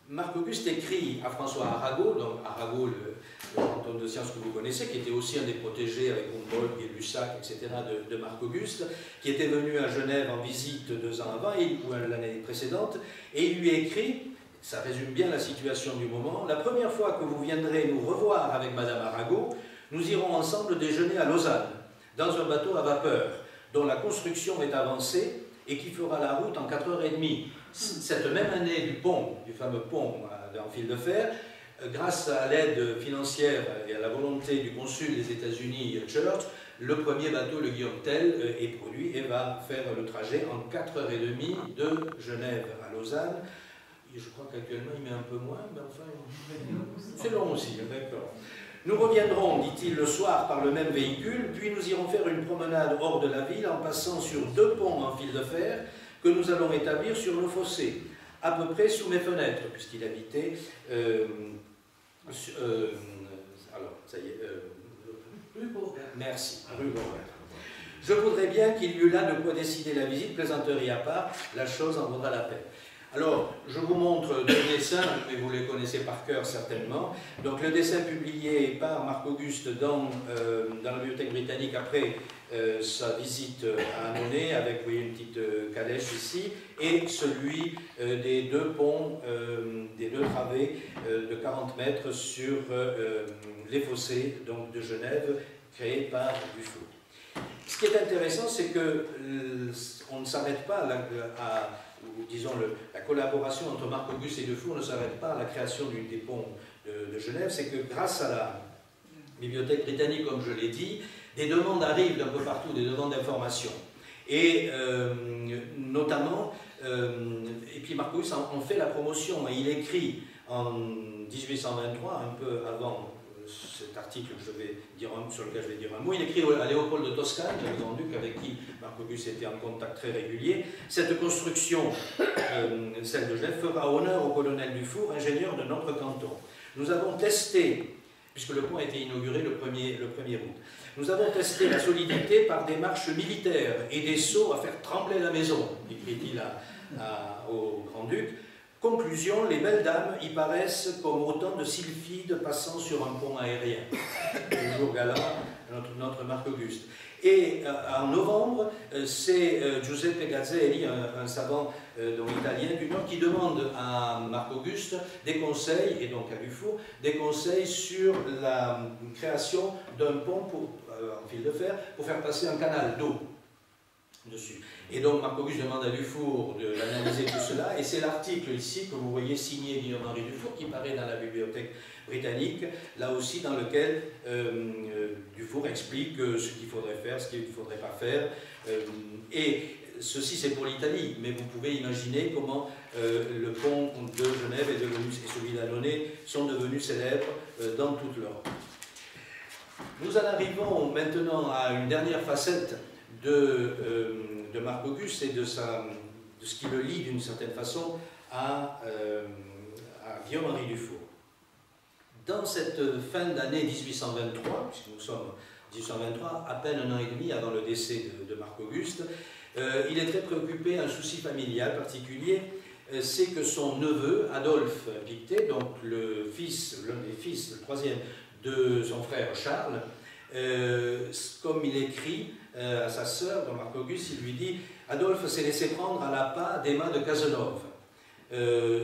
Marc-Auguste écrit à François Arago, donc Arago, le canton de sciences que vous connaissez, qui était aussi un des protégés avec Humboldt, Gay-Lussac, etc., de Marc-Auguste, qui était venu à Genève en visite 2 ans avant, ou l'année précédente, et il lui écrit, ça résume bien la situation du moment, « La première fois que vous viendrez nous revoir avec Madame Arago, nous irons ensemble déjeuner à Lausanne, dans un bateau à vapeur, dont la construction est avancée et qui fera la route en 4h30. Cette même année du pont, du fameux pont en fil de fer, grâce à l'aide financière et à la volonté du consul des États-Unis, Church, le premier bateau, le Guillaume Tell, est produit et va faire le trajet en 4h30 de Genève à Lausanne. Et je crois qu'actuellement il met un peu moins, mais enfin, c'est long aussi, d'accord. Nous reviendrons, dit-il, le soir par le même véhicule, puis nous irons faire une promenade hors de la ville en passant sur 2 ponts en fil de fer que nous allons établir sur nos fossés, à peu près sous mes fenêtres, puisqu'il habitait... alors, ça y est... rue Beauvert. Merci, rue Beauvert. Je voudrais bien qu'il y eût là de quoi décider la visite, plaisanterie à part, la chose en vaudra la peine. Alors, je vous montre 2 dessins, mais vous les connaissez par cœur certainement. Donc, le dessin publié par Marc-Auguste dans la Bibliothèque britannique après sa visite à Annonay, avec, vous voyez, une petite calèche ici, et celui des 2 ponts, des 2 travées de 40 mètres sur les fossés donc, de Genève, créés par Dufour. Ce qui est intéressant, c'est qu'on ne s'arrête pas ou disons la collaboration entre Marc-Auguste et Dufour ne s'arrête pas à la création des ponts de Genève, c'est que grâce à la Bibliothèque britannique, comme je l'ai dit, des demandes arrivent d'un peu partout, des demandes d'information. Et notamment, et puis Marc-Auguste en fait la promotion, et il écrit en 1823, un peu avant cet article que sur lequel je vais dire un mot, il écrit à Léopold de Toscane, le grand-duc avec qui Marc-Auguste était en contact très régulier, cette construction, celle de Genève, fera honneur au colonel Dufour, ingénieur de notre canton. Nous avons testé, puisque le pont a été inauguré le 1er août, nous avons testé la solidité par des marches militaires et des sauts à faire trembler la maison, écrit-il au grand-duc. Conclusion, les belles dames y paraissent comme autant de sylphides passant sur un pont aérien. Toujours galant, notre Marc-Auguste. Et en novembre, c'est Giuseppe Gazzelli, un savant italien du Nord, qui demande à Marc-Auguste des conseils, et donc à Dufour, des conseils sur la création d'un pont en fil de fer pour faire passer un canal d'eau dessus. Et donc Marc-Auguste demande à Dufour d'analyser tout cela, et c'est l'article ici que vous voyez signé Guillaume-Henri Dufour qui paraît dans la Bibliothèque britannique, là aussi dans lequel Dufour explique ce qu'il faudrait faire, ce qu'il ne faudrait pas faire. Et ceci c'est pour l'Italie, mais vous pouvez imaginer comment le pont de Genève et celui d'Annonay sont devenus célèbres dans toute l'Europe. Nous en arrivons maintenant à une dernière facette de Marc-Auguste et de ce qui le lie d'une certaine façon à Guillaume-Henri Dufour. Dans cette fin d'année 1823, puisque nous sommes en 1823, à peine 1 an et demi avant le décès de Marc-Auguste, il est très préoccupé, un souci familial particulier, c'est que son neveu, Adolphe Pictet, donc l'un des fils, le 3e de son frère Charles, comme il écrit à sa sœur, dans Marc-Auguste, il lui dit « Adolphe s'est laissé prendre à l'appât d'Emma de Cazenove,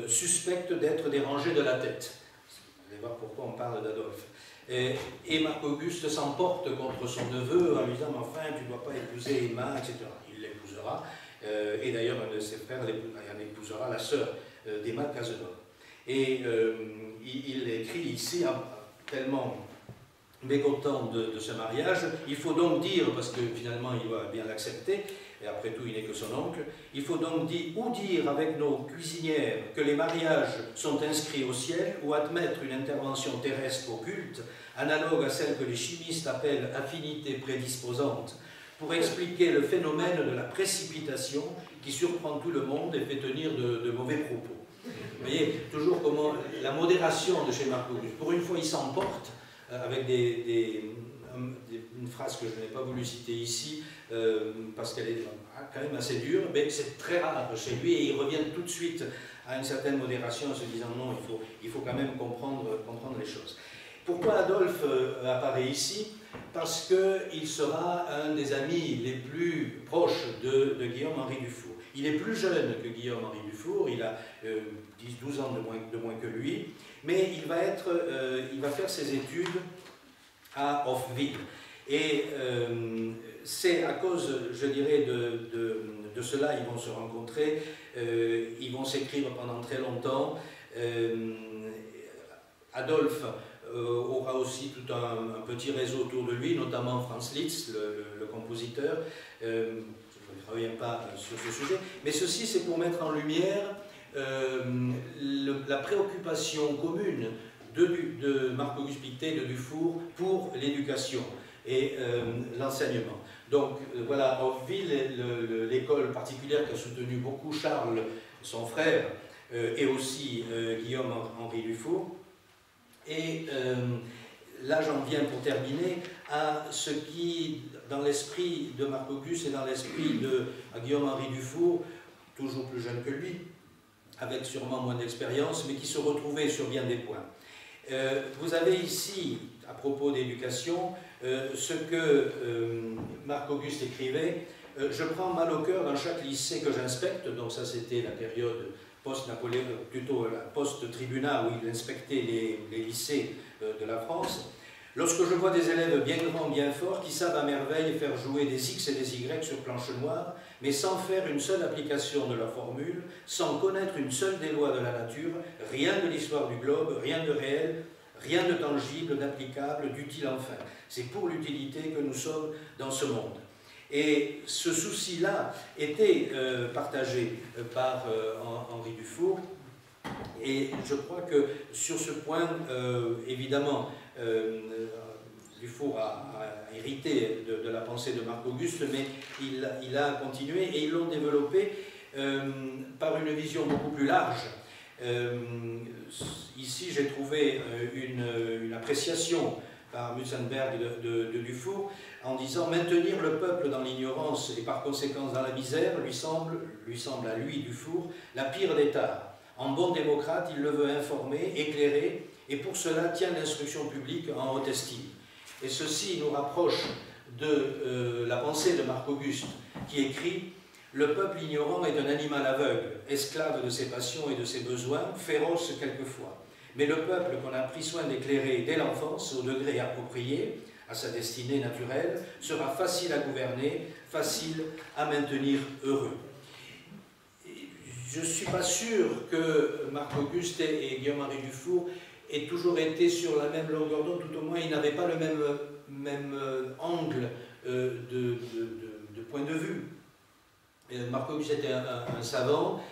suspecte d'être dérangé de la tête. » Vous allez voir pourquoi on parle d'Adolphe. Et Marc-Auguste s'emporte contre son neveu en lui disant « Enfin, tu ne dois pas épouser Emma, etc. » Il l'épousera, et d'ailleurs un de ses frères en épousera la sœur d'Emma de Cazenove. Et il écrit ici tellement mécontent de ce mariage. Il faut donc dire, parce que finalement il doit bien l'accepter, et après tout il n'est que son oncle, il faut donc dire avec nos cuisinières que les mariages sont inscrits au ciel, ou admettre une intervention terrestre occulte, analogue à celle que les chimistes appellent affinité prédisposante, pour expliquer le phénomène de la précipitation qui surprend tout le monde et fait tenir de mauvais propos. Vous voyez toujours comment la modération de chez Marc-Auguste, pour une fois il s'emporte, avec une phrase que je n'ai pas voulu citer ici, parce qu'elle est quand même assez dure, mais c'est très rare chez lui, et il revient tout de suite à une certaine modération en se disant non, il faut quand même comprendre les choses. Pourquoi Adolphe apparaît ici? Parce qu'il sera un des amis les plus proches de Guillaume-Henri Dufour. Il est plus jeune que Guillaume-Henri Dufour, il a 10-12 ans de moins que lui, mais il va faire ses études à Hoffwil. Et c'est à cause, je dirais, de cela, ils vont se rencontrer, ils vont s'écrire pendant très longtemps. Adolphe aura aussi tout un petit réseau autour de lui, notamment Franz Liszt, le compositeur. Je ne reviens pas sur ce sujet, mais ceci c'est pour mettre en lumière la préoccupation commune de Marc-Auguste Pictet et de Dufour pour l'éducation et l'enseignement. Donc voilà, Hoffwil, l'école particulière qui a soutenu beaucoup Charles, son frère, et aussi Guillaume-Henri Dufour. Et là j'en viens pour terminer à ce qui, dans l'esprit de Marc-Auguste et dans l'esprit de Guillaume-Henri Dufour, toujours plus jeune que lui, avec sûrement moins d'expérience, mais qui se retrouvait sur bien des points. Vous avez ici, à propos d'éducation, ce que Marc-Auguste écrivait. Je prends mal au cœur dans chaque lycée que j'inspecte, donc ça c'était la période post-Napoléon, plutôt la post-Tribunat, où il inspectait les lycées de la France. Lorsque je vois des élèves bien grands, bien forts, qui savent à merveille faire jouer des X et des Y sur planche noire, mais sans faire une seule application de leur formule, sans connaître une seule des lois de la nature, rien de l'histoire du globe, rien de réel, rien de tangible, d'applicable, d'utile enfin. C'est pour l'utilité que nous sommes dans ce monde. Et ce souci-là était partagé par Henri Dufour, et je crois que sur ce point, évidemment, Dufour a hérité de la pensée de Marc-Auguste, mais il a continué et ils l'ont développé par une vision beaucoup plus large. Ici, j'ai trouvé une appréciation par Mutzenberg de Dufour en disant « Maintenir le peuple dans l'ignorance et par conséquent dans la misère lui semble à lui, Dufour, la pire des tares. En bon démocrate, il le veut informer, éclairer, et pour cela tient l'instruction publique en haute estime. » Et ceci nous rapproche de la pensée de Marc-Auguste, qui écrit « Le peuple ignorant est un animal aveugle, esclave de ses passions et de ses besoins, féroce quelquefois. Mais le peuple qu'on a pris soin d'éclairer dès l'enfance, au degré approprié, à sa destinée naturelle, sera facile à gouverner, facile à maintenir heureux. » Je ne suis pas sûr que Marc-Auguste et Guillaume-Henri Dufour aient toujours été sur la même longueur d'onde, tout au moins ils n'avaient pas le même angle de point de vue. Marc-Auguste était un savant,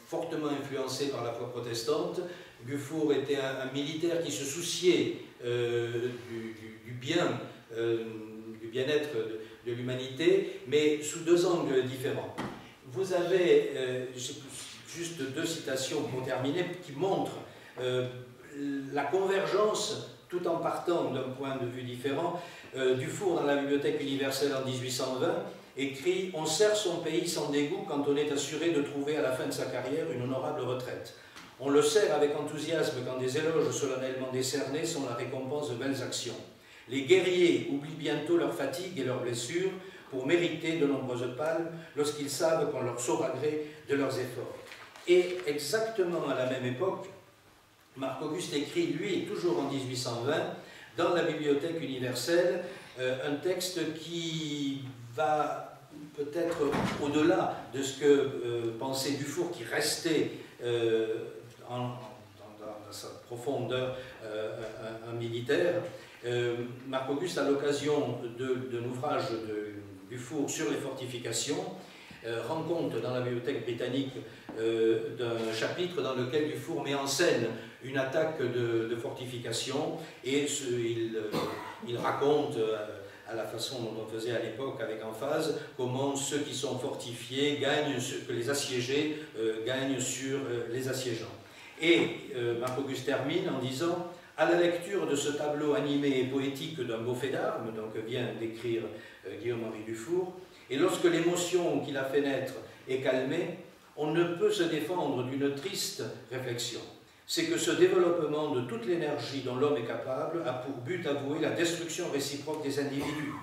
fortement influencé par la foi protestante. Dufour était un militaire qui se souciait du bien-être de l'humanité, mais sous deux angles différents. Vous avez juste deux citations pour terminer qui montrent la convergence, tout en partant d'un point de vue différent. Dufour, dans la Bibliothèque universelle en 1820, écrit « On sert son pays sans dégoût quand on est assuré de trouver à la fin de sa carrière une honorable retraite. On le sert avec enthousiasme quand des éloges solennellement décernés sont la récompense de belles actions. Les guerriers oublient bientôt leurs fatigues et leurs blessures pour mériter de nombreuses palmes lorsqu'ils savent qu'on leur saura gré de leurs efforts. » Et exactement à la même époque, Marc-Auguste écrit, lui, toujours en 1820, dans la Bibliothèque universelle, un texte qui va peut-être au-delà de ce que pensait Dufour, qui restait dans sa profondeur un militaire. Marc-Auguste, à l'occasion d'un ouvrage Dufour sur les fortifications, rend compte dans la bibliothèque britannique d'un chapitre dans lequel Dufour met en scène une attaque de fortification et il raconte à la façon dont on faisait à l'époque avec emphase comment ceux qui sont fortifiés gagnent, que les assiégés gagnent sur les assiégeants. Et Marc-Auguste termine en disant: à la lecture de ce tableau animé et poétique d'un beau fait d'armes, donc vient d'écrire Guillaume-Henri Dufour, et lorsque l'émotion qui l'a fait naître est calmée, on ne peut se défendre d'une triste réflexion. C'est que ce développement de toute l'énergie dont l'homme est capable a pour but avoué la destruction réciproque des individus,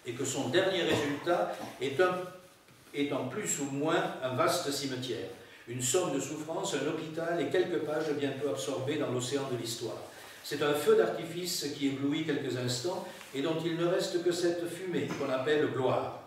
et que son dernier résultat est en plus ou moins un vaste cimetière, une somme de souffrance, un hôpital et quelques pages bientôt absorbées dans l'océan de l'histoire. C'est un feu d'artifice qui éblouit quelques instants et dont il ne reste que cette fumée qu'on appelle gloire.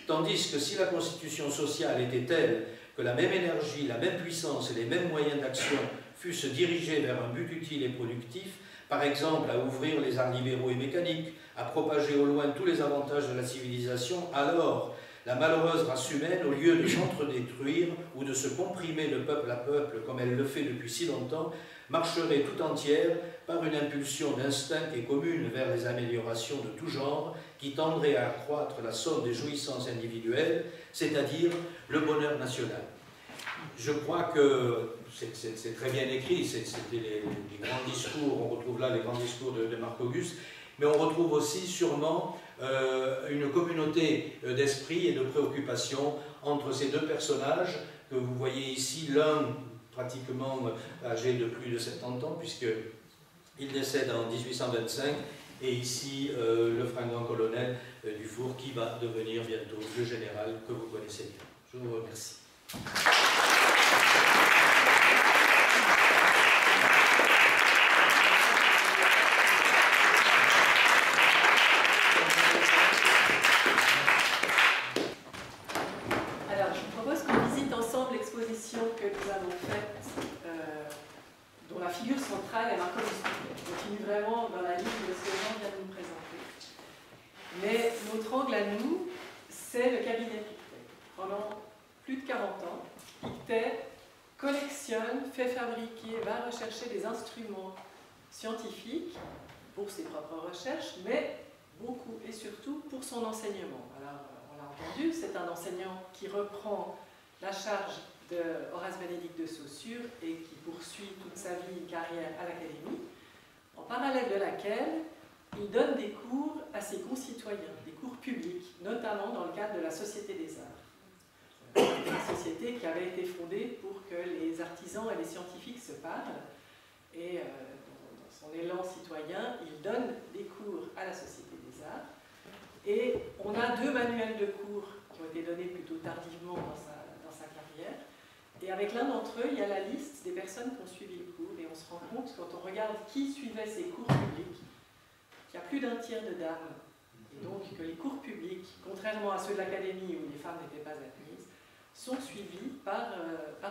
Tandis que si la constitution sociale était telle que la même énergie, la même puissance et les mêmes moyens d'action fussent dirigés vers un but utile et productif, par exemple à ouvrir les arts libéraux et mécaniques, à propager au loin tous les avantages de la civilisation, alors la malheureuse race humaine, au lieu de s'entre-détruire ou de se comprimer de peuple à peuple comme elle le fait depuis si longtemps, marcherait tout entière par une impulsion d'instinct et commune vers les améliorations de tout genre qui tendraient à accroître la somme des jouissances individuelles, c'est-à-dire le bonheur national. Je crois que c'est très bien écrit, c'était les grands discours, on retrouve là les grands discours de Marc-Auguste, mais on retrouve aussi sûrement une communauté d'esprit et de préoccupation entre ces deux personnages que vous voyez ici, l'un pratiquement âgé de plus de 70 ans, puisqu'il décède en 1825, et ici le fringant colonel Dufour, qui va devenir bientôt le général que vous connaissez bien. Je vous remercie. Alors, je vous propose qu'on visite ensemble l'exposition que nous avons faite, dont la figure centrale est Marc-Auguste Piquet. On continue vraiment dans la ligne de ce que Jean vient de nous présenter. Mais notre angle à nous, c'est le cabinet Piquet. Pendant plus de 40 ans, Piquet collectionne, fait fabriquer, va rechercher des instruments scientifiques pour ses propres recherches, mais beaucoup et surtout pour son enseignement. Alors, on l'a entendu, c'est un enseignant qui reprend la charge de Horace Bénédicte de Saussure et qui poursuit toute sa vie une carrière à l'Académie, en parallèle de laquelle il donne des cours à ses concitoyens, des cours publics, notamment dans le cadre de la Société des Arts. Une société qui avait été fondée pour que les artisans et les scientifiques se parlent, et dans son élan citoyen, il donne des cours à la Société des Arts, et on a 2 manuels de cours qui ont été donnés plutôt tardivement dans sa carrière, et avec l'un d'entre eux, il y a la liste des personnes qui ont suivi le cours, et on se rend compte, quand on regarde qui suivait ces cours publics, qu'il y a plus d'un tiers de dames, et donc que les cours publics, contrairement à ceux de l'Académie où les femmes n'étaient pas admises, sont suivis par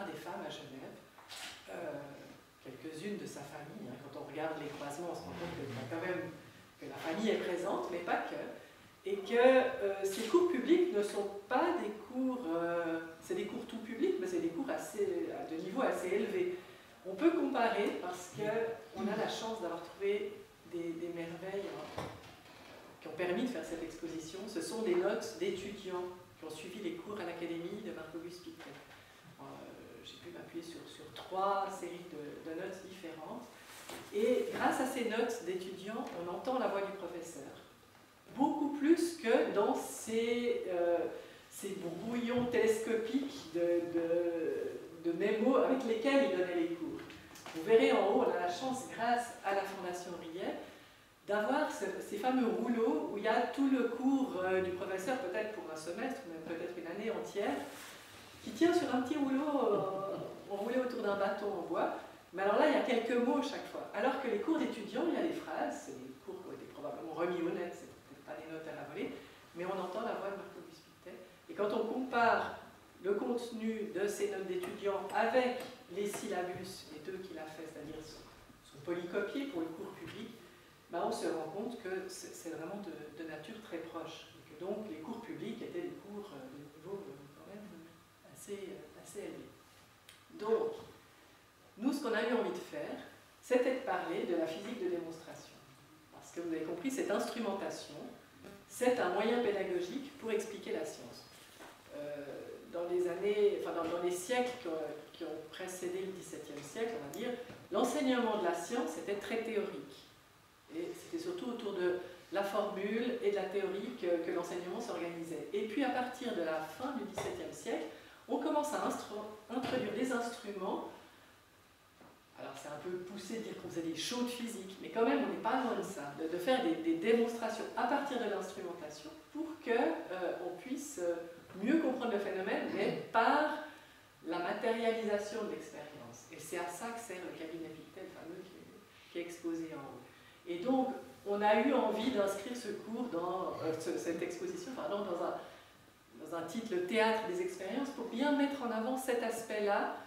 des femmes à Genève, quelques-unes de sa famille. Hein. Quand on regarde les croisements, on se rend compte que la famille est présente, mais pas que. Et que ces cours publics ne sont pas des cours, c'est des cours tout publics, mais c'est des cours de niveau assez élevé. On peut comparer parce qu'on a la chance d'avoir trouvé des merveilles qui ont permis de faire cette exposition. Ce sont des notes d'étudiants qui ont suivi les cours à l'Académie de Marc-Auguste Piquet. J'ai pu m'appuyer sur 3 séries de notes différentes. Et grâce à ces notes d'étudiants, on entend la voix du professeur. Beaucoup plus que dans ces brouillons télescopiques de mémos avec lesquels il donnait les cours. Vous verrez en haut, on a la chance, grâce à la Fondation Rillet, d'avoir ces fameux rouleaux où il y a tout le cours du professeur, peut-être pour un semestre, ou même peut-être une année entière, qui tient sur un petit rouleau enroulé autour d'un bâton en bois. Mais alors là, il y a quelques mots chaque fois. Alors que les cours d'étudiants, il y a des phrases, c'est des cours qui ont été probablement remis au net, c'est peut-être pas des notes à la volée, mais on entend la voix de Marc-Auguste Piquet. Et quand on compare le contenu de ces notes d'étudiants avec les syllabus, les 2 qu'il a fait, c'est-à-dire son polycopié pour le cours public, ben, on se rend compte que c'est vraiment de nature très proche. Et que donc les cours publics étaient des cours de niveau quand même assez élevé. Donc, nous, ce qu'on a eu envie de faire, c'était de parler de la physique de démonstration. Parce que vous avez compris, cette instrumentation, c'est un moyen pédagogique pour expliquer la science. Dans les siècles qui ont précédé le XVIIe siècle, on va dire, l'enseignement de la science était très théorique. Et c'était surtout autour de la formule et de la théorie que l'enseignement s'organisait. Et puis à partir de la fin du XVIIe siècle, on commence à introduire des instruments. Alors c'est un peu poussé de dire qu'on faisait des shows de physique, mais quand même on n'est pas loin de ça, de faire des démonstrations à partir de l'instrumentation pour qu'on puisse mieux comprendre le phénomène, mais par la matérialisation de l'expérience. Et c'est à ça que sert le cabinet Pictet, fameux, qui est exposé en haut. Et donc on a eu envie d'inscrire ce cours dans cette exposition, pardon, dans un titre, le théâtre des expériences, pour bien mettre en avant cet aspect-là.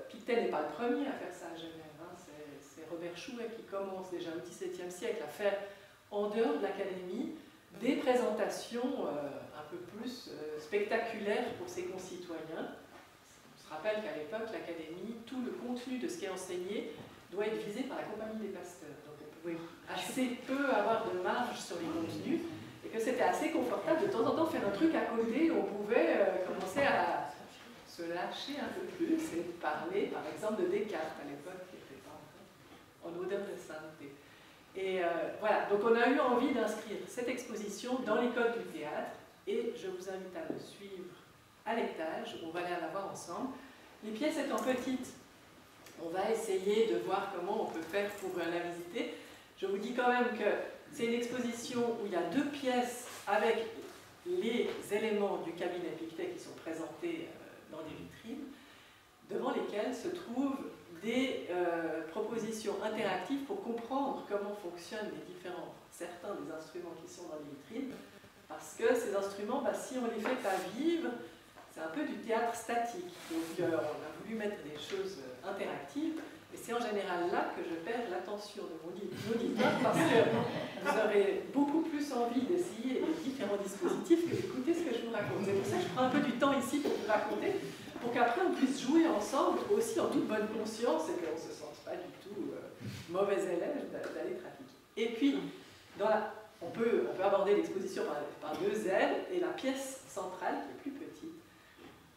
Pictet n'est pas le premier à faire ça à Genève, hein. C'est Robert Schuet qui commence déjà au XVIIe siècle à faire, en dehors de l'académie, des présentations un peu plus spectaculaires pour ses concitoyens. On se rappelle qu'à l'époque, l'académie, tout le contenu de ce qui est enseigné doit être visé par la Compagnie des Pasteurs. Donc on pouvait assez peu avoir de marge sur les contenus, et que c'était assez confortable de temps en temps faire un truc à côté où on pouvait commencer à se lâcher un peu plus et parler par exemple de Descartes à l'époque, qui n'était pas en odeur de sainteté. Et voilà, donc on a eu envie d'inscrire cette exposition dans l'école du théâtre, et je vous invite à me suivre à l'étage, on va aller la voir ensemble. Les pièces étant petites, on va essayer de voir comment on peut faire pour la visiter. Je vous dis quand même que c'est une exposition où il y a 2 pièces avec les éléments du cabinet Pictet qui sont présentés dans des vitrines, devant lesquelles se trouvent des propositions interactives pour comprendre comment fonctionnent certains des instruments qui sont dans les vitrines, parce que ces instruments, si on les fait pas vivre, c'est un peu du théâtre statique. Donc on a voulu mettre des choses interactives, et c'est en général là que je perds l'attention de mon auditeur, parce que vous aurez beaucoup plus envie d'essayer les différents dispositifs que d'écouter ce que je vous raconte. C'est pour ça que je prends un peu du temps ici pour vous raconter, pour qu'après on puisse jouer ensemble aussi en toute bonne conscience et qu'on ne se sente pas du tout mauvais élève d'aller pratiquer. Et puis, on peut aborder l'exposition par 2 ailes, et la pièce centrale, qui est plus petite,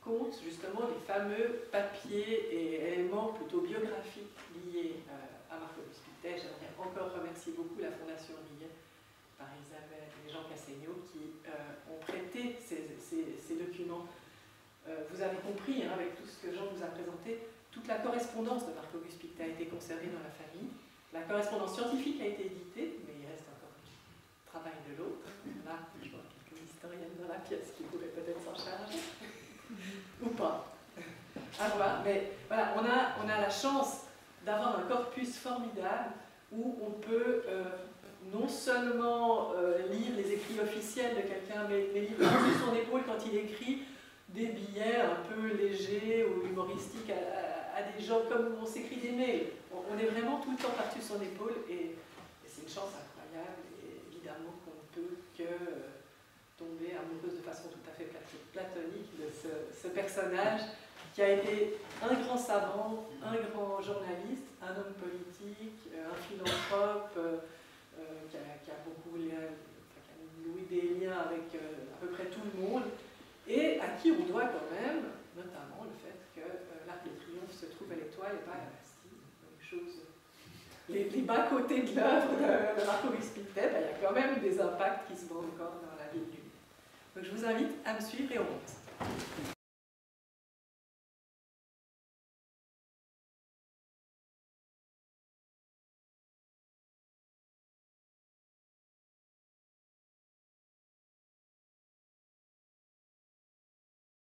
compte justement les fameux papiers et éléments plutôt biographiques liés à Marc-Auguste Pictet. J'aimerais encore remercier beaucoup la Fondation Millet, par Isabelle et Jean Cassegnot, qui ont prêté ces documents. Vous avez compris, hein, avec tout ce que Jean vous a présenté, toute la correspondance de Marc-Auguste Pictet a été conservée dans la famille. La correspondance scientifique a été éditée, mais il reste encore un travail de l'autre. Là, je vois quelques historiennes dans la pièce qui pourraient peut-être s'en charger. Ou pas. À voir. Mais voilà, on a la chance d'avoir un corpus formidable où on peut non seulement lire les écrits officiels de quelqu'un, mais lire sur son épaule quand il écrit des billets un peu légers ou humoristiques à des gens, comme on s'écrit des mails. On est vraiment tout le temps par-dessus son épaule, et c'est une chance incroyable, et évidemment qu'on ne peut que tomber amoureuse de façon tout à fait platonique de ce personnage qui a été un grand savant, un grand journaliste, un homme politique, un philanthrope, qui a beaucoup noué des liens avec à peu près tout le monde, et à qui on doit quand même, notamment le fait que l'Arc de Triomphe se trouve à l'Étoile et pas à la Bastille. Les bas-côtés de l'œuvre de Marc-Auguste Pictet, il y a quand même des impacts qui se voient encore dans la vie du. Donc je vous invite à me suivre et on monte.